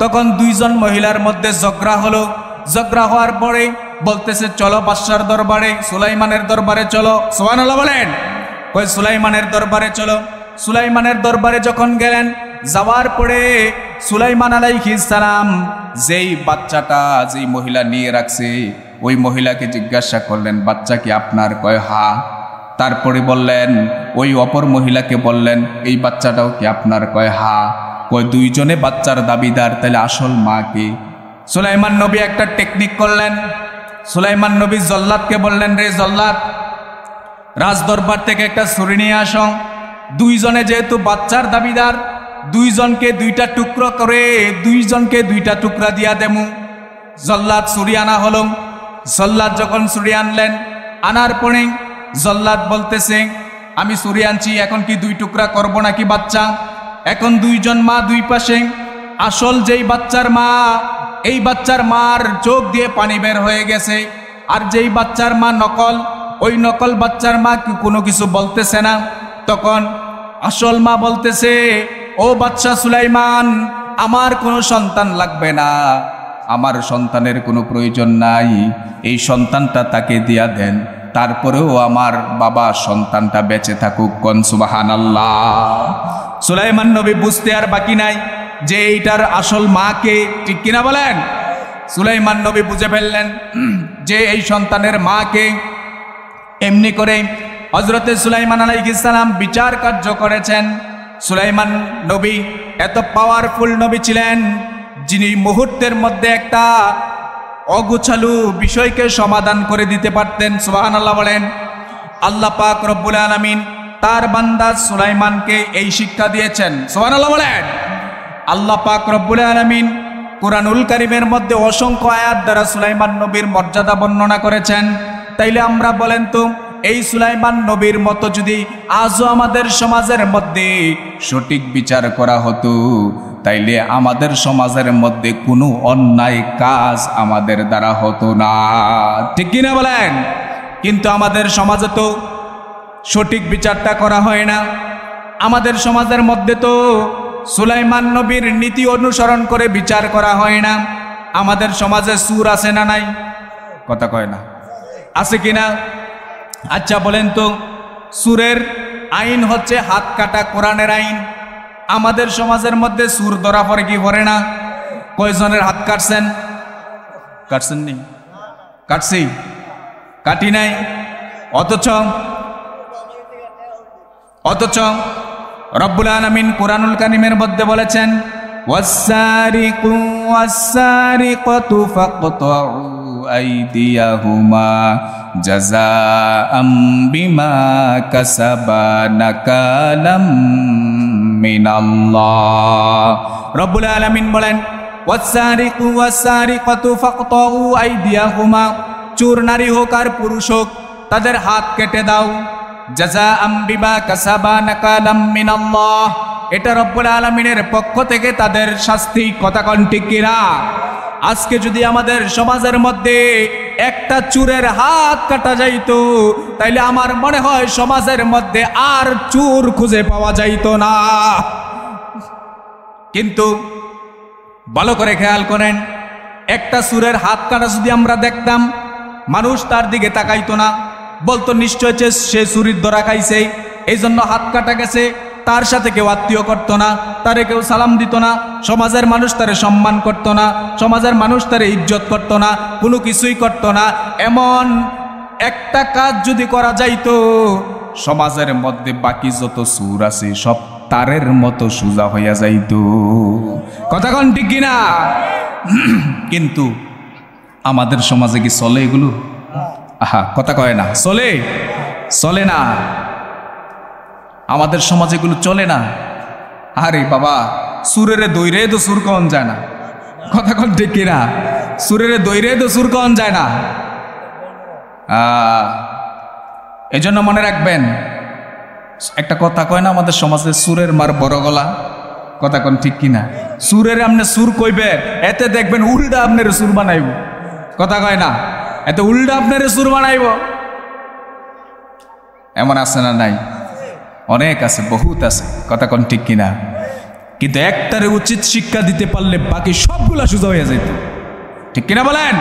তখন 2 জন মহিলার মধ্যে ঝগড়া হলো। ঝগড়া হওয়ার পরে বলতেছে চলো বাদশার দরবারে, সুলাইমানের দরবারে চলো। সুবহানাল্লাহ বলেন। কই সুলাইমানের দরবারে চলো। সুলাইমানের দরবারে যখন গেলেন, যাওয়ার পরে সুলাইমান আলাইহিস সালাম যেই বাচ্চাটা যেই মহিলা নিয়ে রাখছে ওই মহিলাকে জিজ্ঞাসা করলেন, বাচ্চা কি আপনার? কয় হ্যাঁ। তারপরে বললেন, ওই অপর মহিলাকে বললেন, এই বাচ্চাটাও কি আপনার? কয় হ্যাঁ। কয় 2 জনে বাচ্চার দাবিদার, তাহলে আসল মা কে? সুলাইমান নবী একটা টেকনিক করলেন। সুলাইমান নবী জল্লাদকে বললেন, রে জল্লাদ, রাজ দরবার থেকে একটা ছুরি নিয়ে আসো। 2 জনে যেহেতু বাচ্চার দাবিদার, 2 জনকে 2টা টুকরো করে 2 জনকে 2টা টুকরা দিয়া দেমু। জল্লাদ ছুরি আনা হলো। জল্লাদ যখন ছুরি আনলেন, আনার পরে জল্লাদ বলতেছে, আমি ছুরি আনছি, এখন কি 2 টুকরা করব নাকি বাচ্চা? এখন 2 জন মা 2 পাশে। আসল যেই বাচ্চার মা, এই বাচ্চার মার চোখ দিয়ে পানি বের হয়ে গেছে, আর যেই বাচ্চার মা নকল, ওই নকল বাচ্চার মা কোনো কিছু বলতেছে না। তখন আসল মা বলতেছে, ও বাদশা সুলাইমান, আমার কোনো সন্তান লাগবে না, আমার সন্তানের কোনো প্রয়োজন নাই, এই সন্তানটা তাকে দিয়া দেন, তারপরেও আমার বাবা সন্তানটা বেঁচে থাকুক। কোন সুবহানাল্লাহ। সুলাইমান নবী বুঝতে আর বাকি নাই যে এইটার আসল মাকে, ঠিক কিনা বলেন? সুলাইমান নবী বুঝে ফেললেন যে এই সন্তানের মাকে। এমনি করে হযরতে সুলাইমান আলাইহিস সালাম বিচার কার্য করেছেন। সুলাইমান নবী এত পাওয়ারফুল নবী ছিলেন, যিনি মুহূর্তের মধ্যে একটা অগোছালো বিষয়কে সমাধান করে দিতে পারতেন। সুবহানাল্লাহ বলেন। আল্লাহ পাক রব্বুল আলামিন তার বান্দা সুলাইমানকে এই শিক্ষা দিয়েছেন। সুবহানাল্লাহ বলেন। আল্লাহ পাক রব্বুল আলামিন কুরআনুল কারীমের মধ্যে অসংখ্য আয়াত দ্বারা সুলাইমান নবীর মর্যাদা বর্ণনা করেছেন। তাইলে আমরা বলেন তো, এই সুলাইমান নবীর মতো যদি আজও আমাদের সমাজের মধ্যে সঠিক বিচার করা হতো, তাইলে আমাদের সমাজের মধ্যে কোনো অন্যায় কাজ আমাদের দ্বারা হতো না, ঠিক কিনা বলেন? কিন্তু আমাদের সমাজে তো সঠিক বিচারটা করা হয় না। আমাদের সমাজের মধ্যে তো সুলাইমান নবীর নীতি অনুসরণ করে বিচার করা হয় না। আমাদের সমাজে সুর আছে না নাই? কথা কয় না, আছে কিনা? আচ্ছা বলেন তো, সুরের আইন হচ্ছে হাত কাটা, কোরআনের আইন। আমাদের সমাজের মধ্যে সুর ধরা পড়ে কি পড়ে না? কয়জনের হাত কাটছেন? কাটছেন নি? কাটছি, কাটি নাই। অথচ রব্বুল আলামিন কুরআনুল কারীমের মধ্যে বলেছেন, ওয়াস-সারিকু ওয়াস-সারিকাতু ফাকতাউ আইদিয়াহুমা জাযাআম বিমা কাসাবা নাকালাম মিনাল্লাহ। রব্বুল আলামিন বলেন, ওয়াস-সারিকু ওয়াস-সারিকাতু ফাকতাউ আইদিয়াহুমা, চোর নারী হোক আর পুরুষ হোক, তাদের হাত কেটে দাও। জাযাআম বিমা কাসাবা নাকালাম মিনাল্লাহ, এটা রব্বুল আলামিনের পক্ষ থেকে তাদের শাস্তি। কথা কোন ঠিক কিনা? আজকে যদি আমাদের সমাজের মধ্যে একটা চোরের হাত কাটা যাইতো, তাইলে আমার মনে হয় সমাজের মধ্যে আর চোর খুঁজে পাওয়া যাইতো না। কিন্তু ভালো করে খেয়াল করেন, একটা চোরের হাত কাটা যদি আমরা দেখতাম, মানুষ তার দিকে তাকাইতো না, বলতো নিশ্চয় সে চুরির ধরা খাইছে, এই জন্য হাত কাটা গেছে। তার সাথে কেউ আত্মীয় করতো না, তারে কেউ সালাম দিত না, সমাজের মানুষ তারে সম্মান করতো না, সমাজের মানুষ তারে ইজ্জত করতো না, কোনো কিছুই করতো না। এমন একটা কাজ যদি করা যাইতো, সমাজের মধ্যে বাকি যত সুর আছে সব তারের মতো সোজা হইয়া যাইতো। কথা কোন ঠিক কিনা? কিন্তু আমাদের সমাজে কি চলে এগুলো? আহা, কথা কয় না, চলে না। আমাদের সমাজে এগুলো চলে না। আরে বাবা, সুরের দৈরে তো সুর কন যায় না। কথা কোন ঠিক কিনা? সুরের দৈরে তো সুর কন যায় না। এই জন্য মনে রাখবেন, একটা কথা কয় না আমাদের সমাজে, সুরের মার বড় গলা। কথা কোন ঠিক কিনা? সুরের আপনি সুর কইবে, এতে দেখবেন উল্টা আপনার সুর বানাইব। কথা কয় না, এতে উল্টা আপনার সুর বানাইব। এমন আছে না নাই? অনেক আছে, বহুত আছে। কথা কোন ঠিক কিনা? কিন্তু একটারে উচিত শিক্ষা দিতে পারলে বাকি সবগুলা সোজা হয়ে যেত। ঠিক কিনা বলেন?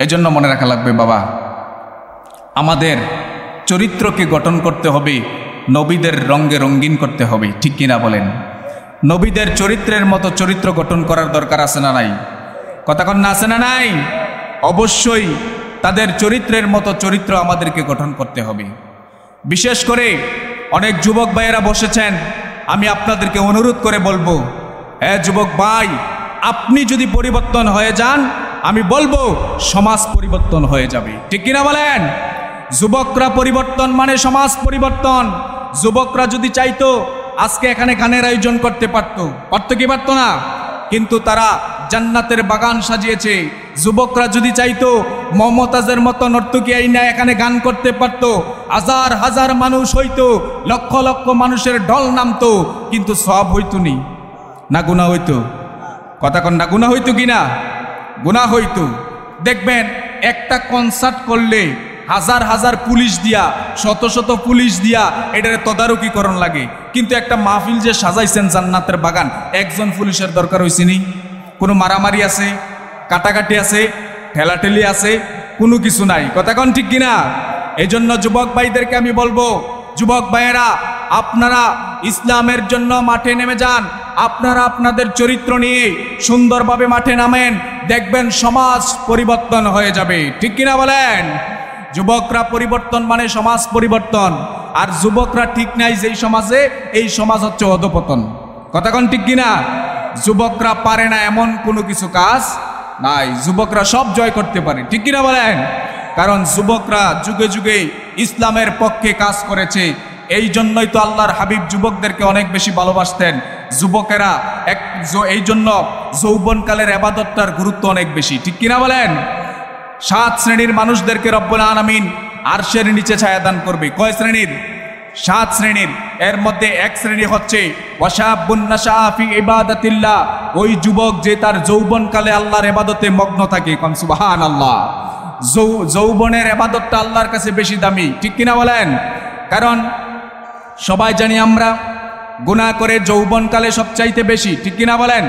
এজন্য মনে রাখা লাগবে বাবা, আমাদের চরিত্রকে গঠন করতে হবে, নবীদের রঙে রঙিন করতে হবে। ঠিক কিনা বলেন? নবীদের চরিত্রের মতো চরিত্র গঠন করার দরকার আছে না নাই? কথা কন না, আছে না নাই? অবশ্যই তাদের চরিত্রের মতো চরিত্র আমাদেরকে গঠন করতে হবে। বিশেষ করে অনেক যুবক ভাইয়েরা বসেছেন, আমি আপনাদেরকে অনুরোধ করে বলবো, হ্যাঁ যুবক ভাই, আপনি যদি পরিবর্তন হয়ে যান, আমি বলবো সমাজ পরিবর্তন হয়ে যাবে। ঠিক কিনা বলেন? যুবকরা পরিবর্তন মানে সমাজ পরিবর্তন। যুবকরা যদি চাইতো আজকে এখানে গানের আয়োজন করতে পারতো কি পারতো না? কিন্তু তারা জান্নাতের বাগান সাজিয়েছে। যুবকরা যদি চাইতো মমতাজের মতো নর্তকী আইনা এখানে গান করতে পারতো, হাজার হাজার মানুষ হইতো, লক্ষ লক্ষ মানুষের ঢল নামতো, কিন্তু সব হইতো নি না গুনাহ হইতো? কথা কন না, গুনাহ হইতো কিনা? গুনাহ হইতো। দেখবেন একটা কনসার্ট করলে হাজার হাজার পুলিশ দিয়া, শত শত পুলিশ দিয়া এটারে তদারকিকরণ লাগে, কিন্তু একটা মাহফিল যে সাজাইছেন জান্নাতের বাগান, একজন পুলিশের দরকার হইছে নি? কোনো মারামারি আছে, কাটাকাটি আছে, ঠেলাঠেলি আছে, কোনো কিছু নাই। কথা কোন ঠিক কিনা? এই জন্য যুবক ভাইদেরকে আমি বলবো, যুবক ভাইয়েরা আপনারা ইসলামের জন্য মাঠে নেমে যান। আপনারা আপনাদের চরিত্র নিয়ে সুন্দরভাবে মাঠে নামেন, দেখবেন সমাজ পরিবর্তন হয়ে যাবে। ঠিক কিনা বলেন? যুবকরা পরিবর্তন মানে সমাজ পরিবর্তন, আর যুবকরা ঠিক নাই যেই সমাজে, এই সমাজ হচ্ছে অধপতন। কথা কোন ঠিক কিনা? যুবকরা পারে না এমন কোনো কিছু কাজ নাই, যুবকরা সব জয় করতে পারে। ঠিক কিনা বলেন? কারণ যুবকরা যুগে যুগে ইসলামের পক্ষে কাজ করেছে। এই জন্যই তো আল্লাহর হাবিব যুবকদেরকে অনেক বেশি ভালোবাসতেন। যুবকেরা এই জন্য যৌবনকালের ইবাদতটার গুরুত্ব অনেক বেশি। ঠিক কিনা বলেন? 7 শ্রেণীর মানুষদেরকে রব্বুল আলামিন আরশের নিচে ছায়াদান করবে। কয় শ্রেণীর? 7 শ্রেণীর। এর মধ্যে এক শ্রেণী হচ্ছে ওয়াশাবুন নাশা ফি ইবাদাতিল্লাহ, ওই যুবক যে তার যৌবনকালে আল্লাহর ইবাদতে মগ্ন থাকে। কোন সুবহানাল্লাহ। যৌবনের ইবাদতটা আল্লাহর কাছে বেশি দামি। ঠিক কিনা বলেন? কারণ সবাই জানি আমরা গুনাহ করে যৌবনকালে সবচাইতে বেশি। ঠিক কিনা বলেন?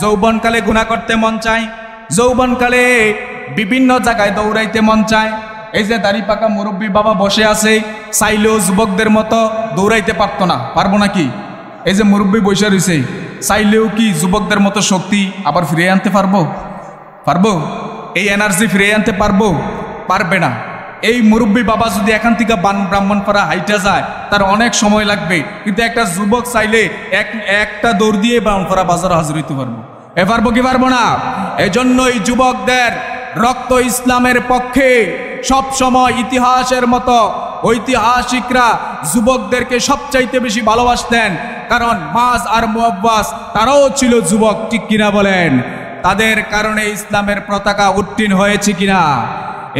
যৌবনকালে গুনাহ করতে মন চায়, যৌবনকালে বিভিন্ন জায়গায় দৌড়াইতে মন চায়। এই যে দাড়ি পাকা মুরব্বী বাবা বসে আছে, চাইলেও যুবকদের মতো দৌড়াইতে পারতো না। পারবো নাকি? এই যে মুরব্বী বসে রয়েছে, চাইলেও কি যুবকদের মতো শক্তি আবার ফিরিয়ে আনতে পারবো? পারবো? এই এনার্জি ফিরিয়ে আনতে পারবো? পারবে না। এই মুরব্বী বাবা যদি এখান থেকে ব্রাহ্মণপাড়া হাইটা যায়, তার অনেক সময় লাগবে, কিন্তু একটা যুবক চাইলে একটা দৌড় দিয়ে ব্রাহ্মণপাড়া বাজারে হাজির হইতে পারবো। পারবো কি পারবো না? এজন্য এই যুবকদের রক্ত ইসলামের পক্ষে। সব সময় ইতিহাসের মতো ঐতিহাসিকরা যুবকদেরকে সবচাইতে বেশি ভালোবাসতেন, কারণ মাজ আর মুআব্বাস তারাও ছিল যুবক। ঠিক কিনা বলেন? তাদের কারণে ইসলামের পতাকা উত্তীর্ণ হয়েছে কিনা?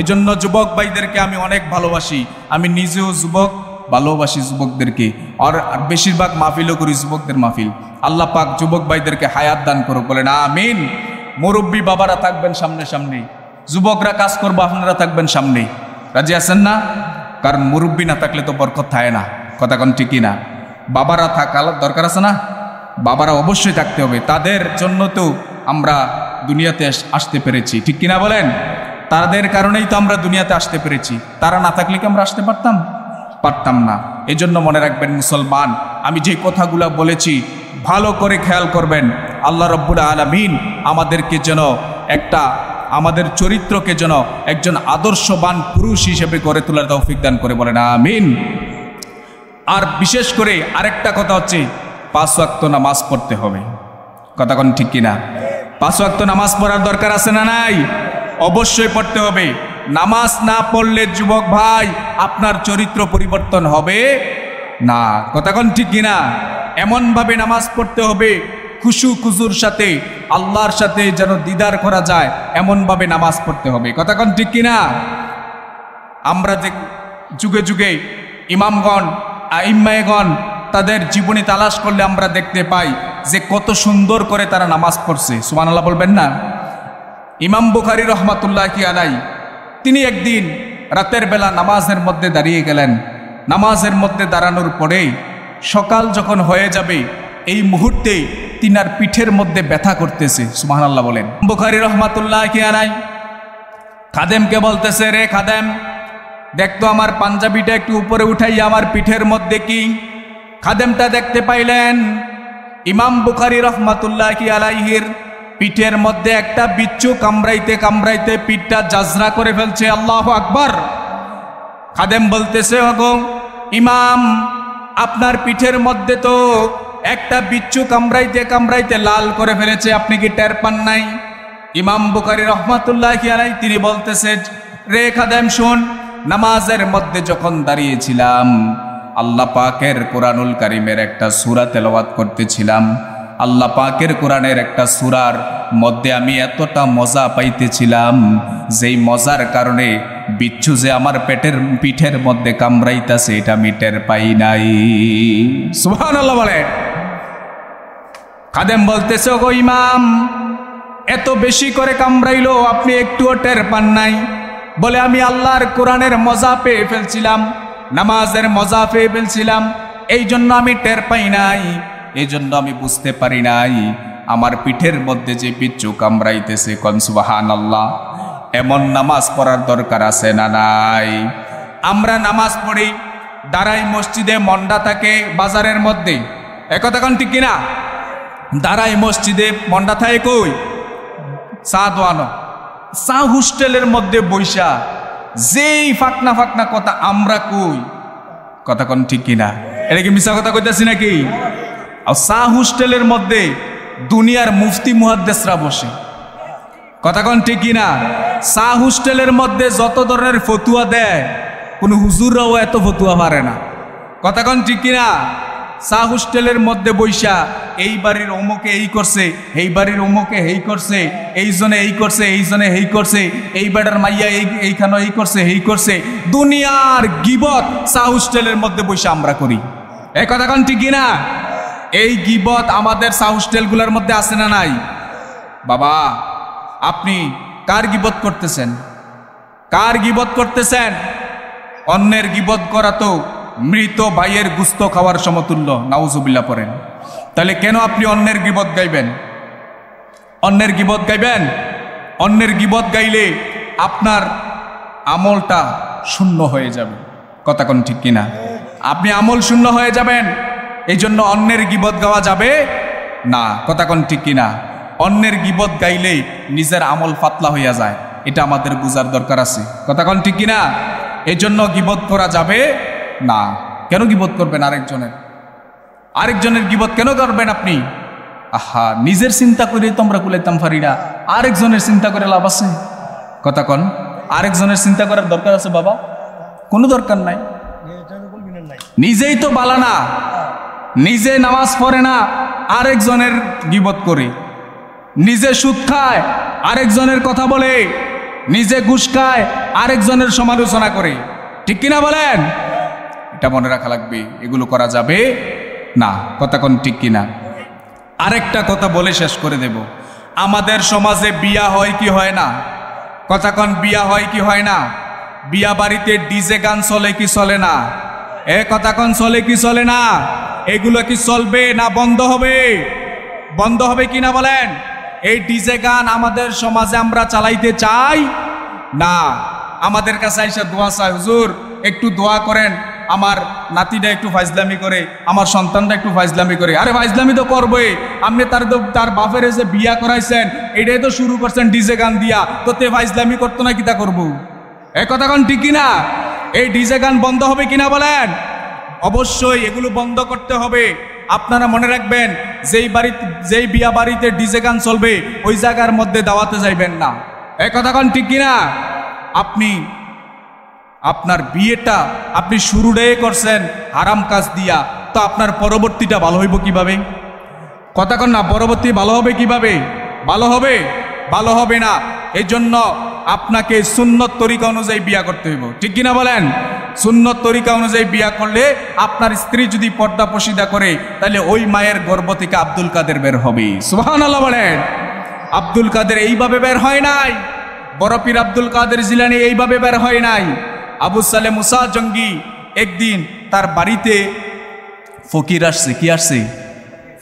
এজন্য যুবক ভাইদেরকে আমি অনেক ভালোবাসি। আমি নিজেও যুবক, ভালোবাসি যুবকদেরকে, আর বেশিরভাগ মাহফিলও করি যুবকদের মাহফিল। আল্লাহ পাক যুবক ভাইদেরকে হায়াত দান করুক, বলেন আমিন। মুরব্বী বাবারা থাকবেন সামনে সামনে, যুবকরা কাজ করবো, আপনারা থাকবেন সামনে। রাজি আছেন না? কারণ মুরব্বী না থাকলে তো বরকত থাকে না। কথা কোন ঠিকই না? বাবারা থাকা দরকার আছে না? বাবারা অবশ্যই থাকতে হবে, তাদের জন্য তো আমরা দুনিয়াতে আসতে পেরেছি। ঠিক কিনা বলেন? তাদের কারণেই তো আমরা দুনিয়াতে আসতে পেরেছি। তারা না থাকলে কি আমরা আসতে পারতাম? পারতাম না। এই জন্য মনে রাখবেন মুসলমান, আমি যে কথাগুলো বলেছি ভালো করে খেয়াল করবেন। আল্লাহ রব্বুল আলামিন আমাদেরকে যেন আমাদের চরিত্রকে যেন একজন আদর্শবান পুরুষ হিসেবে গড়ে তোলার তৌফিক দান করে, বলেন আমিন। আর বিশেষ করে আরেকটা কথা হচ্ছে, 5 ওয়াক্ত নামাজ পড়তে হবে। কথা কোন ঠিক কিনা? 5 ওয়াক্ত নামাজ পড়ার দরকার আছে না নাই? অবশ্যই পড়তে হবে। নামাজ না পড়লে যুবক ভাই আপনার চরিত্র পরিবর্তন হবে না। কথা কোন ঠিক কিনা? এমনভাবে নামাজ পড়তে হবে খুশু খুজুর সাথে, আল্লাহর সাথে যেন দিদার করা যায়, এমনভাবে নামাজ পড়তে হবে। কথা কোন ঠিক কিনা? আমরা যে যুগে যুগে ইমামগণ, আইম্মায়গণ তাদের জীবনী তালাশ করলে আমরা দেখতে পাই যে কত সুন্দর করে তারা নামাজ পড়ছে। সুবহানাল্লাহ বলবেন না? ইমাম বুখারী রহমাতুল্লাহি আলাইহি তিনি একদিন রাতের বেলা নামাজের মধ্যে দাঁড়িয়ে গেলেন। নামাজের মধ্যে দাঁড়ানোর পরে সকাল যখন হয়ে যাবে, এই মুহূর্তে তিনার পিঠের মধ্যে ব্যথা করতেছে। সুবহানাল্লাহ বলেন। বুখারী রহমাতুল্লাহি আলাইহি খাদেমকে বলতেছে, রে খাদেম, দেখতো আমার পাঞ্জাবিটা একটু উপরে উঠাই, আমার পিঠের মধ্যে কি। খাদেমটা দেখতে পাইলেন ইমাম বুখারী রহমাতুল্লাহি আলাইহির পিঠের মধ্যে একটা বিচ্ছু কামড়াইতে কামড়াইতে পিঠটা জাজরা করে ফেলছে। আল্লাহু আকবার। খাদেম বলতেছে, ওগো ইমাম, আপনার পিঠের মধ্যে তো একটা বিচ্ছু কামড়াইতে কামড়াইতে লাল করে ফেলেছে, আপনি কি টের পান নাই? ইমাম বুখারী রহমাতুল্লাহি আলাইহি তিনি বলতেছে, রে খাদেম শুন, নামাজের মধ্যে যখন দাঁড়িয়েছিলাম আল্লাহ পাকের কোরআনুল কারীমের একটা সূরা তেলাওয়াত করতেছিলাম। আল্লাহ পাকের কোরআনের একটা সূরার মধ্যে আমি এতটা মজা পাইতেছিলাম, যেই মজার কারণে বিচ্ছু যে আমার পিঠের মধ্যে কামড়াইতেছে এটা আমি টের পাই নাই। সুবহানাল্লাহ বলে। খাদেম বলতেছে, ওগো ইমাম, এত বেশি করে কামড়াইলো, আপনি একটুও টের পান নাই? বলে, আমি আল্লাহর কোরআনের মজা পেয়ে ফেলছিলাম, নামাজের মজা পেয়ে ফেলছিলাম, এই জন্য আমি টের পাই নাই, এই জন্য আমি বুঝতে পারি নাই। আমার পিঠের মধ্যে যে পিচ্চু কামড়াইতেছে কোন সুবহানাল্লাহ। এমন নামাজ পড়ার দরকার আছে না নাই? আমরা নামাজ পড়ি, দাঁড়াই মসজিদে, মন্ডা থাকে বাজারের মধ্যে, একথা কোন ঠিক কিনা? দাঁড়াই মসজিদে, মন্ডা থাকে কই? চা দোয়ানো, চা হোস্টেলের মধ্যে বৈশা যেই ফাকনা ফাকনা কথা আমরা কই, কথা কোন ঠিক কিনা? এটা কি মিছা কথা কইতাছি নাকি? আর চা হোস্টেলের মধ্যে দুনিয়ার মুফতি মুহাদ্দিসরা বসে, কথা কোন ঠিক কিনা? চা হোস্টেলের মধ্যে যত ধরনের ফতুয়া দেয় কোন হুজুররাও এত ফতুয়া পারে না, কথা কোন ঠিক কিনা? চা হোস্টেলের মধ্যে বৈশা এই বাড়ির অমুকে এই করছে, এই বাড়ির অমুকে এই করছে, এইজনে এই করছে, এইজনে এই করছে, এই বেটার মাইয়া এইখানে এই করছে, এই করছে, দুনিয়ার গিবত চা হোস্টেলের মধ্যে বৈশা আমরা করি, এই কথা কোন ঠিক কিনা? এই গিবত আমাদের চা হোস্টেলগুলোর মধ্যে আছে না নাই? বাবা, আপনি কার গিবত করতেছেন? কার গিবত করতেছেন? অন্যের গিবত করা তো মৃত ভাইয়ের গুস্ত খাওয়ার সমতুল্য, নাউজুবিল্লাহ পড়েন। তাহলে কেন আপনি অন্যের গিবত গাইবেন? অন্যের গিবত গাইবেন? অন্যের গিবত গাইলে আপনার আমলটা শূন্য হয়ে যাবে, কথা কোন ঠিক কিনা? আপনি আমল শূন্য হয়ে যাবেন, এই জন্য অন্যের গিবত গাওয়া যাবে না, কথা কোন ঠিক কিনা? অন্যের গিবত গাইলে নিজের আমল পাতলা হইয়া যায়, এটা আমাদের বুঝার দরকার আছে, কথা কোন ঠিক কিনা? এই জন্য গিবত করা যাবে না। কেন গিবত করবেন আরেকজনের? আরেকজনের গিবত কেন করবেন আপনি? আহা, নিজের চিন্তা করে তো আমরা কুলাইতাম পারি না, আরেকজনের চিন্তা করে লাভ আছে, কথা কন? আরেকজনের চিন্তা করার দরকার আছে বাবা? কোনো দরকার নাই। নিজেই তো বালা না, নিজে নামাজ পড়ে না, আরেকজনের গিবত করে, নিজে সুদ খায়, আরেকজনের কথা বলে, নিজে ঘুষ খায়, আরেকজনের সমালোচনা করে, ঠিক কিনা বলেন? এটা মনে রাখা লাগবে, এগুলো করা যাবে না, কথা কোন ঠিক কিনা? আরেকটা কথা বলে শেষ করে দেব, আমাদের সমাজে বিয়া হয় কি হয় না, কথা কোন? বিয়া হয় কি হয় না? বিয়া বাড়িতে ডিজে গান চলে কি চলে না? এ কথা কোন, চলে কি চলে না? এগুলো কি চলবে না বন্ধ হবে? বন্ধ হবে কিনা বলেন? এই ডিজে গান আমাদের সমাজে আমরা চালাইতে চাই না। আমাদের কাছে আইসা দোয়া চাই, হুজুর একটু দোয়া করেন, আমার নাতিটা একটু ফাইজলামি করে, আমার সন্তানটা একটু ফাইজলামি করে। আরে ফাইজলামি তো করবোই, আপনি তার বাপের এসে বিয়া করাইছেন, এটাই তো শুরু করছেন ডিজে গান দিয়া, তো তে ফাইজলামি করতো না, কিতা করবো? এ কথা কোন ঠিক কিনা? এই ডিজে গান বন্ধ হবে কিনা বলেন? অবশ্যই এগুলো বন্ধ করতে হবে। আপনারা মনে রাখবেন, যেই বিয়া বাড়িতে ডিজে গান চলবে ওই জায়গার মধ্যে দাওয়াতে যাইবেন না, এ কথা কোন ঠিক কিনা? আপনি আপনার বিয়েটা আপনি শুরুটাই করছেন হারাম কাজ দিয়া, তো আপনার পরবর্তীটা ভালো হইব কিভাবে? কথা কন না, পরবর্তী ভালো হবে কিভাবে? ভালো হবে? ভালো হবে না। এই জন্য আপনাকে সুন্নত তরিকা অনুযায়ী বিয়া করতে হইব, ঠিক কিনা বলেন? সুন্নত তরিকা অনুযায়ী বিয়া করলে আপনার স্ত্রী যদি পর্দা পশিদা করে, তাহলে ওই মায়ের গর্ভ থেকে আব্দুল কাদের বের হবে, সুবহানাল্লাহ বলেন। আব্দুল কাদের এইভাবে বের হয় নাই, বড় পীর আব্দুল কাদের জিলানী এইভাবে বের হয় নাই। আবু সালে মুসা জঙ্গি একদিন তার বাড়িতে ফকির আসছে, কি আসছে?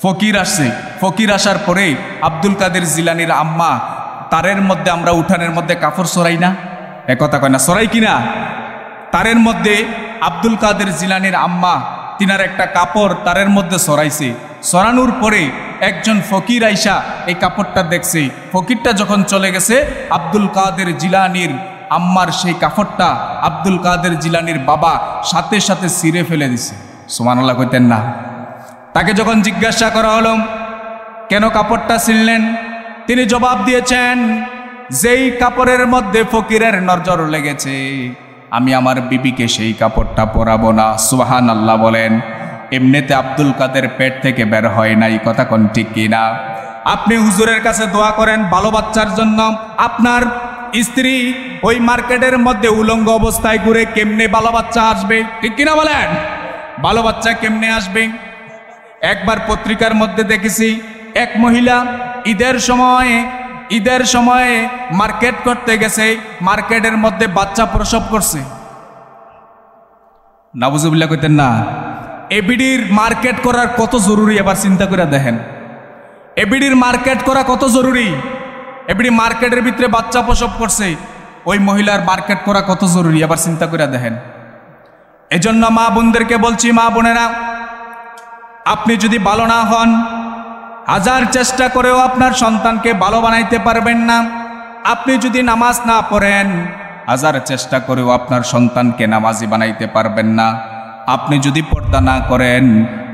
ফকির আসছে। ফকির আসার পরে আব্দুল কাদের জিলানীর আম্মা, তারের মধ্যে আমরা উঠানের মধ্যে কাপড় সরাই না, একথা কয় না, সরাই কিনা? তারের মধ্যে আব্দুল কাদের জিলানীর আম্মা তিনার একটা কাপড় তারের মধ্যে সরাইছে। সরানোর পরে একজন ফকির আইসা এই কাপড়টা দেখছে। ফকিরটা যখন চলে গেছে, আব্দুল কাদের জিলানীর আম্মার সেই কাপড়টা আব্দুল কাদের জিলানীর বাবা সাথে সাথে ছিঁড়ে ফেলে দিছে, সুবহানাল্লাহ কইতেন না? তাকে যখন জিজ্ঞাসা করা হলো কেন কাপড়টা ছিঁড়লেন, তিনি জবাব দিয়েছেন, যেই কাপড়ের মধ্যে ফকিরের নজর লেগেছে আমি আমার বিবিকে সেই কাপড়টা পরাবো না, সুবহানাল্লাহ বলেন। এমনিতে আব্দুল কাদের পেট থেকে বের হয় নাই, কথা কোন ঠিক কিনা? আপনি হুজুরের কাছে দোয়া করেন ভালো বাচ্চার জন্য, আপনার স্ত্রী ওই মার্কেটের মধ্যে উলঙ্গ অবস্থায় ঘুরে, কেমনে ভালো বাচ্চা আসবে, ঠিক কিনা বলেন? ভালো বাচ্চা কেমনে আসবে? একবার পত্রিকার মধ্যে দেখেছি, এক মহিলা ঈদের সময়ে মার্কেট করতে গেছে, মার্কেটের মধ্যে বাচ্চা প্রসব করছে। নাউজুবিল্লাহ কইতেন না? এবিডির মার্কেট করার কত জরুরি, এবার চিন্তা করে দেখেন। এবিডির মার্কেট করা কত জরুরি। এবিডি মার্কেটের ভিতরে বাচ্চা প্রসব করছে, ওই মহিলার মার্কেট করা কত জরুরি, আবার চিন্তা করে দেখেন। এজন্য মা বোনদেরকে বলছি, মা বোনেরা, আপনি যদি ভালো না হন, হাজার চেষ্টা করেও আপনার সন্তানকে ভালো বানাইতে পারবেন না। আপনি যদি নামাজ না পড়েন, হাজার চেষ্টা করেও আপনার সন্তানকে নামাজি বানাইতে পারবেন না। আপনি যদি পর্দা না করেন,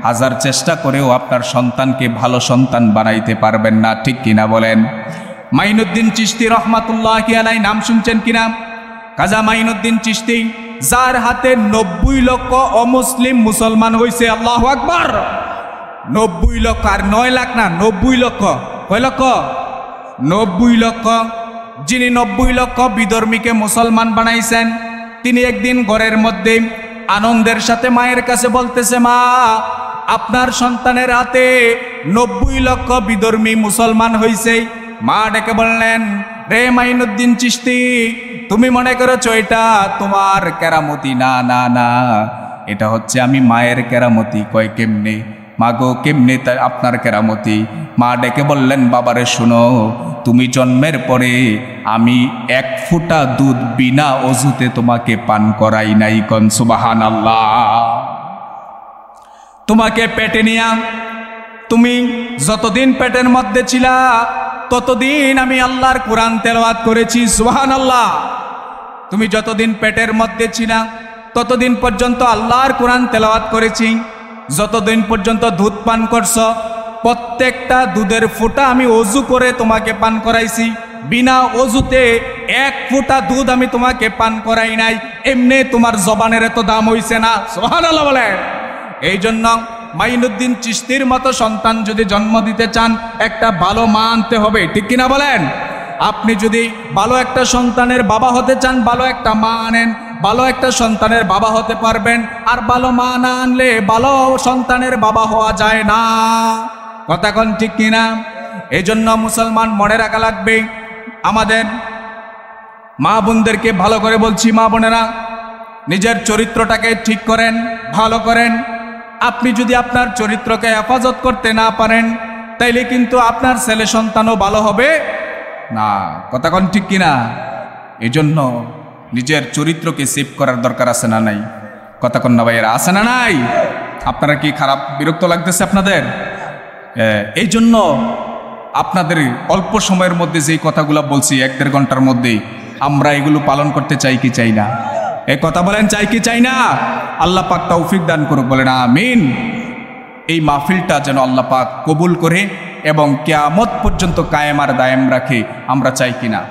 হাজার চেষ্টা করেও আপনার সন্তানকে ভালো সন্তান বানাইতে পারবেন না। ঠিক কিনা বলেন? মাইনুদ্দিন চিশতি রহমাতুল্লাহি আলাইহি নাম শুনছেন কিনা? কাজা মাইনুদ্দিন চিশতি, যার হাতে 90 লক্ষ অমুসলিম মুসলমান হয়েছে। আল্লাহু আকবার। 90 লক্ষ, আর 9 লাখ না, 90 লক্ষ। কয় লক্ষ? 90 লক্ষ। যিনি 90 লক্ষ বিধর্মীকে মুসলমান বানাইছেন, তিনি একদিন ঘরের মধ্যে আনন্দের সাথে মায়ের কাছে বলতেছে, মা, আপনার সন্তানের হাতে 90 লক্ষ বিধর্মী মুসলমান হয়েছে। মা ডেকে বললেন, রে মাইনুদ্দিন চিশতি, তুমি মনে করেছো এটা তোমার কেরামতি? না না না, এটা হচ্ছে আমি মায়ের কেরামতি। কয় কেমনে? মা গো, কেমনে তা আপনার কেরামতি? মা ডেকে বললেন, বাবারে শোনো, তুমি জন্মের পরে আমি 1 ফোঁটা দুধ বিনা অজুতে তোমাকে পান করাই নাই। কোন সুবহানাল্লাহ। তোমাকে পেটে নিয়া, তুমি যতদিন পেটের মধ্যে ছিলা, ততদিন আমি আল্লাহর কোরআন তেলাওয়াত করেছি। সুবহানাল্লাহ। তুমি যতদিন পেটের মধ্যে ছিলা, ততদিন পর্যন্ত আল্লাহর কোরআন তেলাওয়াত করেছি। যতদিন পর্যন্ত দুধ পান করছ, প্রত্যেকটা দুধের ফোঁটা আমি অজু করে তোমাকে পান করাইছি। বিনা অজুতে 1 ফোঁটা দুধ আমি তোমাকে পান করাই নাই। এমনি তোমার জবানের এত দাম হইছে না। সুবহানাল্লাহ বলে। এই জন্য মাইনুদ্দিন চিশতির মতো সন্তান যদি জন্ম দিতে চান, একটা ভালো মা আনতে হবে। ঠিক কিনা বলেন? আপনি যদি ভালো একটা সন্তানের বাবা হতে চান, ভালো একটা মা আনেন, ভালো একটা সন্তানের বাবা হতে পারবেন। আর ভালো মা না আনলে ভালো সন্তানের বাবা হওয়া যায় না। কথা কোন ঠিক কিনা? এই জন্য মুসলমান মনে রাখা লাগবে, আমাদের মা বোনদেরকে ভালো করে বলছি, মা বোনেরা, নিজের চরিত্রটাকে ঠিক করেন, ভালো করেন। আপনি যদি আপনার চরিত্রকে হেফাজত করতে না পারেন, তাইলে কিন্তু আপনার ছেলে সন্তানও ভালো হবে না। কথা কোন ঠিক কিনা? এই জন্য নিজের চরিত্রকে সেভ করার দরকার আছে না নাই? কথা কোন না ভাইয়েরা? আছে না নাই? আপনারা কি খারাপ, বিরক্ত লাগতেছে আপনাদের? এই জন্য আপনাদের অল্প সময়ের মধ্যে যেই কথাগুলো বলছি, 1-1.5 ঘন্টার মধ্যে, আমরা এগুলো পালন করতে চাই কি চাই না? এই কথা বলেন, চাই কি চাই না? আল্লাহ পাক তৌফিক দান করুক, বলেন আমিন। এই মাহফিলটা যেন আল্লাহ পাক কবুল করে এবং কিয়ামত পর্যন্ত কায়েম আর দায়েম রাখে, আমরা চাই কিনা?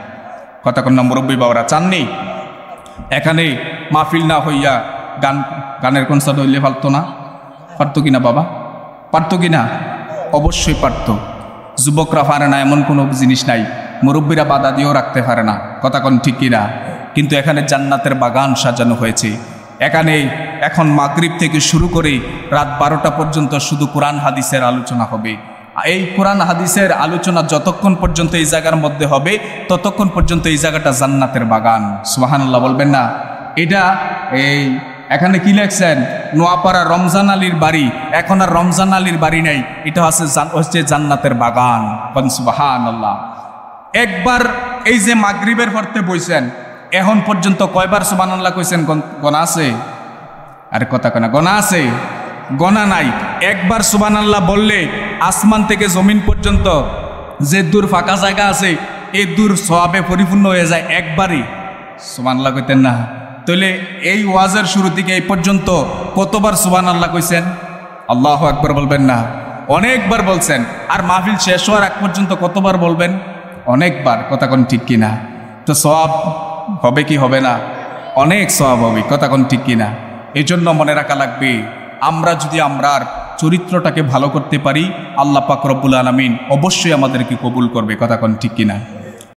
কথা কোন না মুরব্বী বাবারা? চাননি? এখানে মাহফিল না হইয়া গানের কনসার্ট হইলে পারতো না? পারতো কিনা বাবা? পারতো কিনা? অবশ্যই পারতো। যুবকরা পারে না এমন কোনো জিনিস নাই, মুরব্বীরা বাধা দিয়েও রাখতে পারে না। কথা কোন ঠিক কিনা? কিন্তু এখানে জান্নাতের বাগান সাজানো হয়েছে। এখানে এখন মাগরিব থেকে শুরু করে রাত 12টা পর্যন্ত শুধু কোরআন হাদিসের আলোচনা হবে। এই কোরআন হাদিসের আলোচনা যতক্ষণ পর্যন্ত এই জায়গার মধ্যে হবে, ততক্ষণ পর্যন্ত এই জায়গাটা জান্নাতের বাগান। সুবহানাল্লাহ বলবেন না? এটা এখানে কি লেখছেন? নোয়াপাড়া রমজান আলীর বাড়ি। এখন আর রমজান আলীর বাড়ি নাই, এটা হচ্ছে জান্নাতের বাগান। সুবহানাল্লাহ। একবার এই যে মাগরিবের পড়তে বইছেন, এখন পর্যন্ত কয়বার সুবহানাল্লাহ কইছেন গণা আছে? আরে কথা কেনা গণা আছে? গণা নাই। একবার সুবহানাল্লাহ বললে আসমান থেকে জমিন পর্যন্ত যে দূর ফাঁকা জায়গা আছে, এই দূর সওয়াবে পরিপূর্ণ হয়ে যায় একবারই। সুবহানাল্লাহ কইতেন না? তাহলে এই ওয়াজের শুরু থেকে এই পর্যন্ত কতবার সুবহানাল্লাহ কইছেন? আল্লাহু আকবার বলবেন না? অনেকবার বলছেন। আর মাহফিল শেষ হওয়ার আগ পর্যন্ত কতবার বলবেন? অনেকবার। কথা কোন ঠিক কিনা? তো সওয়াব হবে কি হবে না? অনেক সওয়াব হবে। কথা কোন ঠিক কিনা? এই জন্য মনে রাখা লাগবে, আমরা যদি আমরার চরিত্রটাকে ভালো করতে পারি, আল্লাহ পাক রব্বুল আলামিন অবশ্যই আমাদেরকে কবুল করবে। কথা কোন ঠিক কিনা?